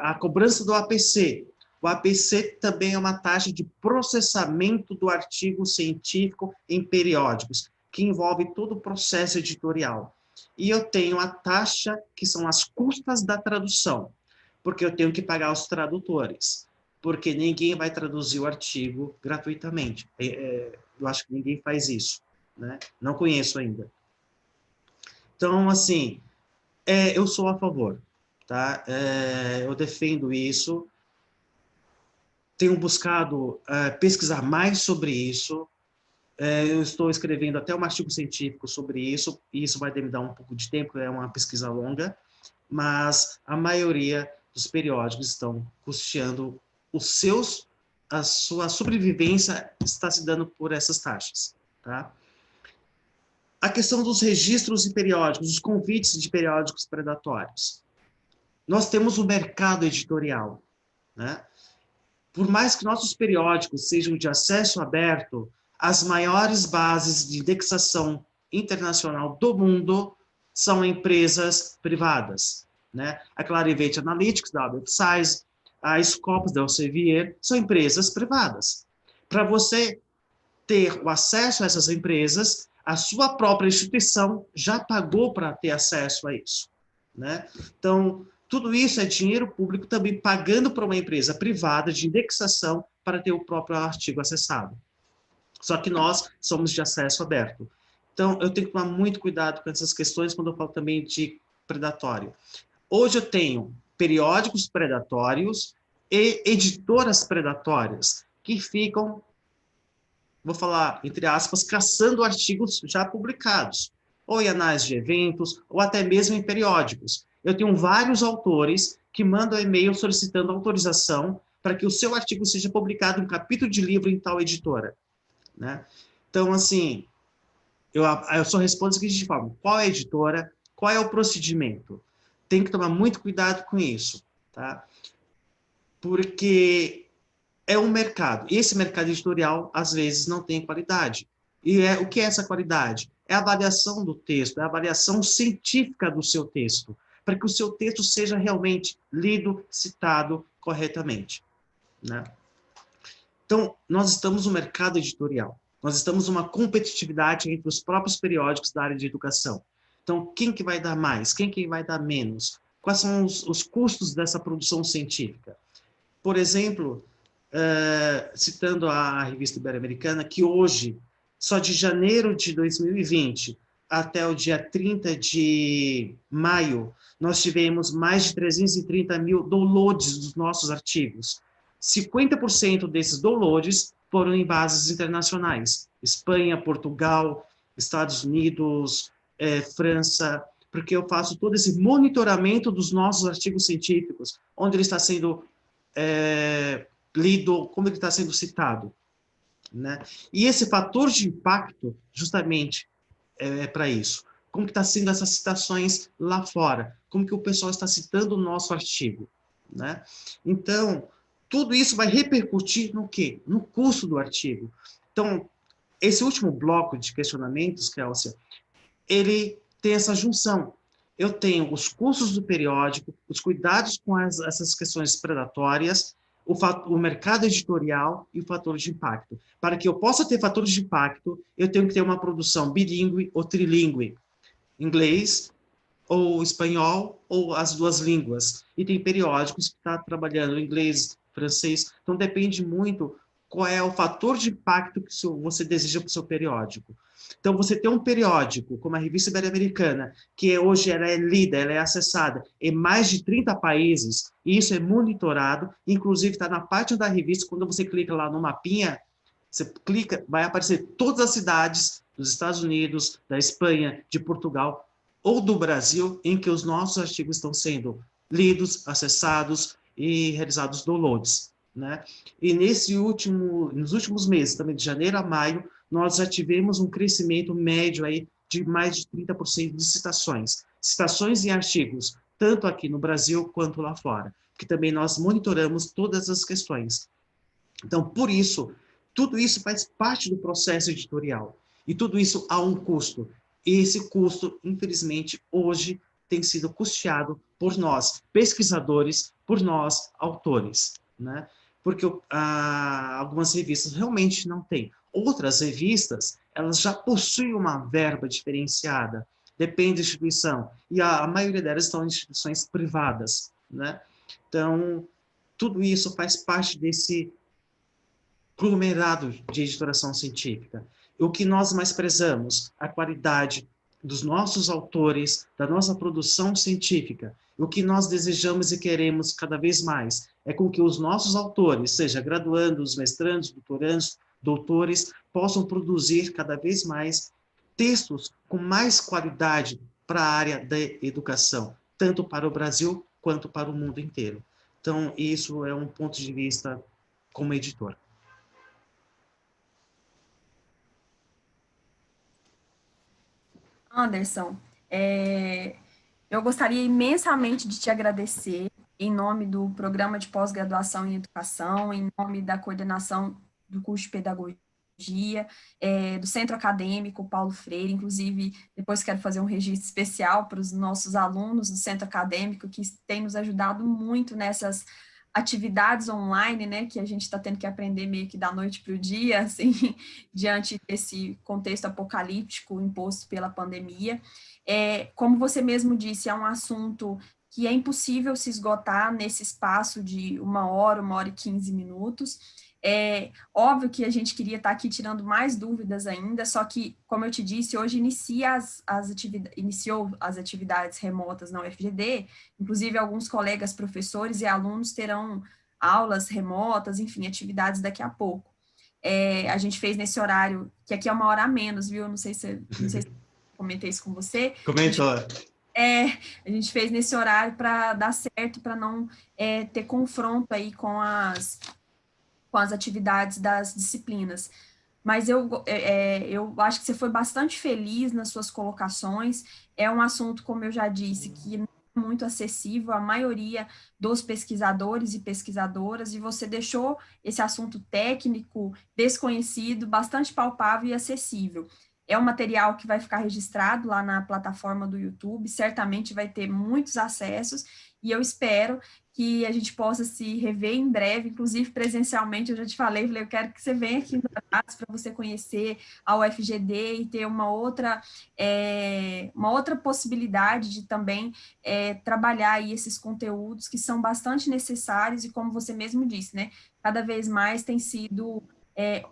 Speaker 3: a cobrança do APC. O APC também é uma taxa de processamento do artigo científico em periódicos, que envolve todo o processo editorial. E eu tenho a taxa, que são as custas da tradução, porque eu tenho que pagar os tradutores, porque ninguém vai traduzir o artigo gratuitamente. Eu acho que ninguém faz isso, né? Não conheço ainda. Então, assim, eu sou a favor. tá? Eu defendo isso, tenho buscado pesquisar mais sobre isso, eu estou escrevendo até um artigo científico sobre isso, e isso vai me dar um pouco de tempo, é uma pesquisa longa, mas a maioria dos periódicos estão custeando a sua sobrevivência está se dando por essas taxas, tá? A questão dos registros de periódicos, os convites de periódicos predatórios. Nós temos o mercado editorial, né? Por mais que nossos periódicos sejam de acesso aberto, as maiores bases de indexação internacional do mundo são empresas privadas, né? A Clarivate Analytics, da Web of Science, a Scopus, da Elsevier, são empresas privadas. Para você ter o acesso a essas empresas, a sua própria instituição já pagou para ter acesso a isso, né? Então, tudo isso é dinheiro público também pagando para uma empresa privada de indexação para ter o próprio artigo acessado. Só que nós somos de acesso aberto. Então, eu tenho que tomar muito cuidado com essas questões quando eu falo também de predatório. Hoje eu tenho periódicos predatórios e editoras predatórias que ficam, vou falar, entre aspas, caçando artigos já publicados, ou em análises de eventos, ou até mesmo em periódicos. Eu tenho vários autores que mandam e-mail solicitando autorização para que o seu artigo seja publicado em um capítulo de livro em tal editora, né? Então, assim, eu só respondo da seguinte forma: qual é a editora, qual é o procedimento? Tem que tomar muito cuidado com isso, tá? Porque é um mercado. E esse mercado editorial, às vezes, não tem qualidade. E o que é essa qualidade? É a avaliação do texto, é a avaliação científica do seu texto, para que o seu texto seja realmente lido, citado corretamente, né? Então, nós estamos no mercado editorial. Nós estamos numa competitividade entre os próprios periódicos da área de educação. Então, quem que vai dar mais? Quem que vai dar menos? Quais são os custos dessa produção científica? Por exemplo, citando a revista Ibero-Americana, que hoje, só de janeiro de 2020 até o dia 30 de maio, nós tivemos mais de 330 mil downloads dos nossos artigos. 50% desses downloads foram em bases internacionais. Espanha, Portugal, Estados Unidos, França, porque eu faço todo esse monitoramento dos nossos artigos científicos, onde ele está sendo lido, como ele está sendo citado, né? E esse fator de impacto, justamente, é para isso. Como que está sendo essas citações lá fora? Como que o pessoal está citando o nosso artigo, né? Então, tudo isso vai repercutir no quê? No custo do artigo. Então, esse último bloco de questionamentos, Kelsey, ele tem essa junção. Eu tenho os custos do periódico, os cuidados com essas questões predatórias, o mercado editorial e o fator de impacto. Para que eu possa ter fatores de impacto, eu tenho que ter uma produção bilíngue ou trilíngue, inglês ou espanhol ou as duas línguas. E tem periódicos que estão trabalhando inglês, francês, então depende muito qual é o fator de impacto que você deseja para o seu periódico. Então, você tem um periódico, como a Revista Ibero-Americana, que hoje ela é lida, ela é acessada em mais de 30 países, e isso é monitorado, inclusive está na página da revista, quando você clica lá no mapinha, você clica, vai aparecer todas as cidades dos Estados Unidos, da Espanha, de Portugal ou do Brasil, em que os nossos artigos estão sendo lidos, acessados e realizados downloads, né? E nos últimos meses, também de janeiro a maio, nós já tivemos um crescimento médio aí de mais de 30% de citações em artigos, tanto aqui no Brasil quanto lá fora, que também nós monitoramos todas as questões. Então, por isso, tudo isso faz parte do processo editorial, e tudo isso há um custo. E esse custo, infelizmente, hoje tem sido custeado por nós, pesquisadores, por nós, autores, né? Porque algumas revistas realmente não têm. Outras revistas, elas já possuem uma verba diferenciada, depende da instituição, e a maioria delas estão em instituições privadas, né? Então, tudo isso faz parte desse conglomerado de editoração científica. O que nós mais prezamos? A qualidade, dos nossos autores, da nossa produção científica. O que nós desejamos e queremos cada vez mais é com que os nossos autores, seja graduandos, mestrandos, doutorandos, doutores, possam produzir cada vez mais textos com mais qualidade para a área da educação, tanto para o Brasil quanto para o mundo inteiro. Então, isso é um ponto de vista como editor.
Speaker 1: Anderson, eu gostaria imensamente de te agradecer em nome do Programa de Pós-Graduação em Educação, em nome da coordenação do curso de Pedagogia, do Centro Acadêmico Paulo Freire. Inclusive, depois quero fazer um registro especial para os nossos alunos do Centro Acadêmico, que têm nos ajudado muito nessas atividades online, né, que a gente está tendo que aprender meio que da noite para o dia, assim, diante desse contexto apocalíptico imposto pela pandemia. Como você mesmo disse, é um assunto que é impossível se esgotar nesse espaço de 1 hora e 15 minutos. É óbvio que a gente queria estar aqui tirando mais dúvidas ainda, só que, como eu te disse, hoje iniciou as atividades remotas na UFGD, inclusive alguns colegas professores e alunos terão aulas remotas, enfim, atividades daqui a pouco. A gente fez nesse horário, que aqui é 1 hora a menos, viu? Não sei se comentei isso com você.
Speaker 3: Comentou.
Speaker 1: A gente fez nesse horário para dar certo, para não ter confronto aí com as atividades das disciplinas. Mas eu acho que você foi bastante feliz nas suas colocações. É um assunto, como eu já disse, que não é muito acessível à maioria dos pesquisadores e pesquisadoras, e você deixou esse assunto técnico, desconhecido, bastante palpável e acessível. É um material que vai ficar registrado lá na plataforma do YouTube, certamente vai ter muitos acessos, e eu espero que a gente possa se rever em breve, inclusive presencialmente. Eu já te falei, eu quero que você venha aqui em Dourados para você conhecer a UFGD e ter uma outra possibilidade de também trabalhar aí esses conteúdos que são bastante necessários e, como você mesmo disse, né, cada vez mais tem sido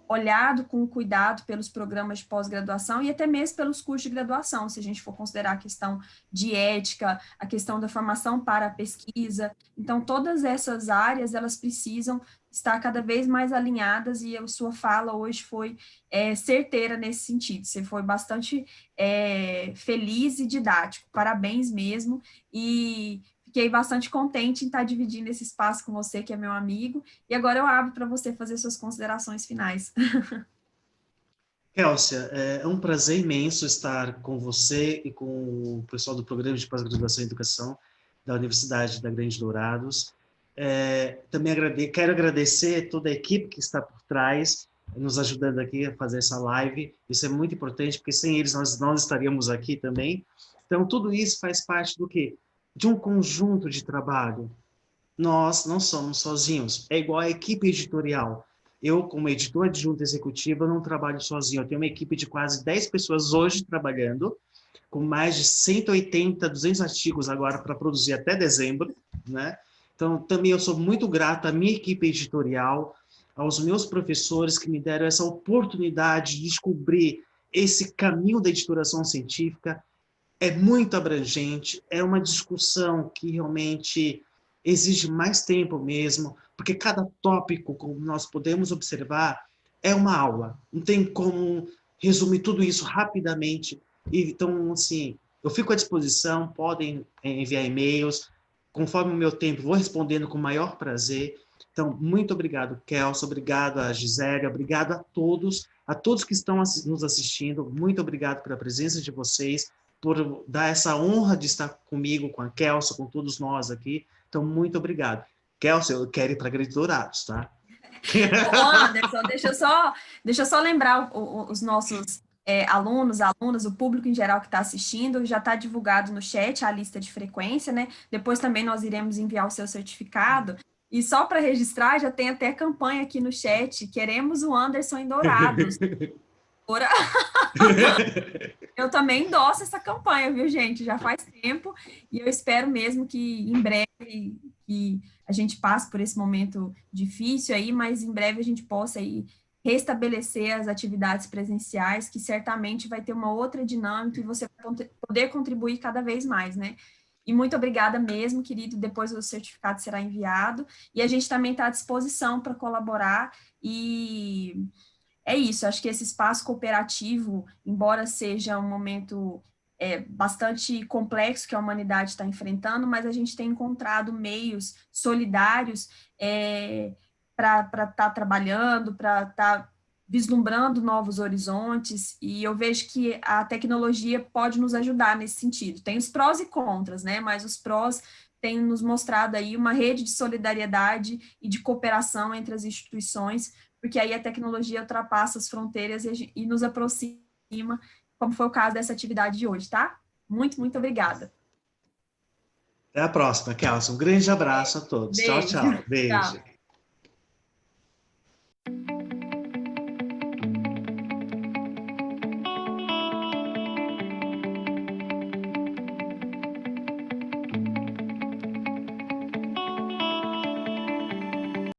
Speaker 1: olhado com cuidado pelos programas de pós-graduação e até mesmo pelos cursos de graduação, se a gente for considerar a questão de ética, a questão da formação para a pesquisa. Então, todas essas áreas, elas precisam estar cada vez mais alinhadas, e a sua fala hoje foi certeira nesse sentido. Você foi bastante feliz e didático. Parabéns mesmo, e fiquei bastante contente em estar dividindo esse espaço com você, que é meu amigo, e agora eu abro para você fazer suas considerações finais.
Speaker 3: Kelssia, é um prazer imenso estar com você e com o pessoal do Programa de Pós-Graduação em Educação da Universidade da Grande Dourados. Também quero agradecer toda a equipe que está por trás, nos ajudando aqui a fazer essa live. Isso é muito importante, porque sem eles nós não estaríamos aqui também. Então, tudo isso faz parte do quê? De um conjunto de trabalho. Nós não somos sozinhos. É igual a equipe editorial. Eu, como editor adjunto executivo, não trabalho sozinho. Eu tenho uma equipe de quase 10 pessoas hoje trabalhando, com mais de 180, 200 artigos agora para produzir até dezembro, né? Então, também eu sou muito grato à minha equipe editorial, aos meus professores que me deram essa oportunidade de descobrir esse caminho da editoração científica. É muito abrangente, é uma discussão que realmente exige mais tempo mesmo, porque cada tópico, como nós podemos observar, é uma aula. Não tem como resumir tudo isso rapidamente. Então, assim, eu fico à disposição, podem enviar e-mails, conforme o meu tempo, vou respondendo com o maior prazer. Então, muito obrigado, Kelso, obrigado a Gisele, obrigado a todos que estão nos assistindo, muito obrigado pela presença de vocês, por dar essa honra de estar comigo, com a Kelso, com todos nós aqui. Então, muito obrigado. Kelso, eu quero ir para Grande Dourados, tá?
Speaker 1: Ô, Anderson, deixa eu só lembrar os nossos alunos, alunas, o público em geral que está assistindo, já está divulgado no chat a lista de frequência, né? Depois também nós iremos enviar o seu certificado. E só para registrar, já tem até campanha aqui no chat. Queremos o Anderson em Dourados. Eu também endosso essa campanha, viu, gente? Já faz tempo, e eu espero mesmo que em breve que a gente passe por esse momento difícil aí, mas em breve a gente possa aí restabelecer as atividades presenciais, que certamente vai ter uma outra dinâmica e você vai poder contribuir cada vez mais, né? E muito obrigada mesmo, querido, depois o certificado será enviado, e a gente também está à disposição para colaborar, e é isso, acho que esse espaço cooperativo, embora seja um momento bastante complexo que a humanidade está enfrentando, mas a gente tem encontrado meios solidários para estar trabalhando, para estar vislumbrando novos horizontes, e eu vejo que a tecnologia pode nos ajudar nesse sentido. Tem os prós e contras, né? Mas os prós têm nos mostrado aí uma rede de solidariedade e de cooperação entre as instituições, porque aí a tecnologia ultrapassa as fronteiras e nos aproxima, como foi o caso dessa atividade de hoje, tá? Muito, muito obrigada.
Speaker 3: Até a próxima, Kelson. Um grande abraço a todos. Tchau,
Speaker 1: Beijo.
Speaker 3: tchau. Beijo.
Speaker 1: Tchau.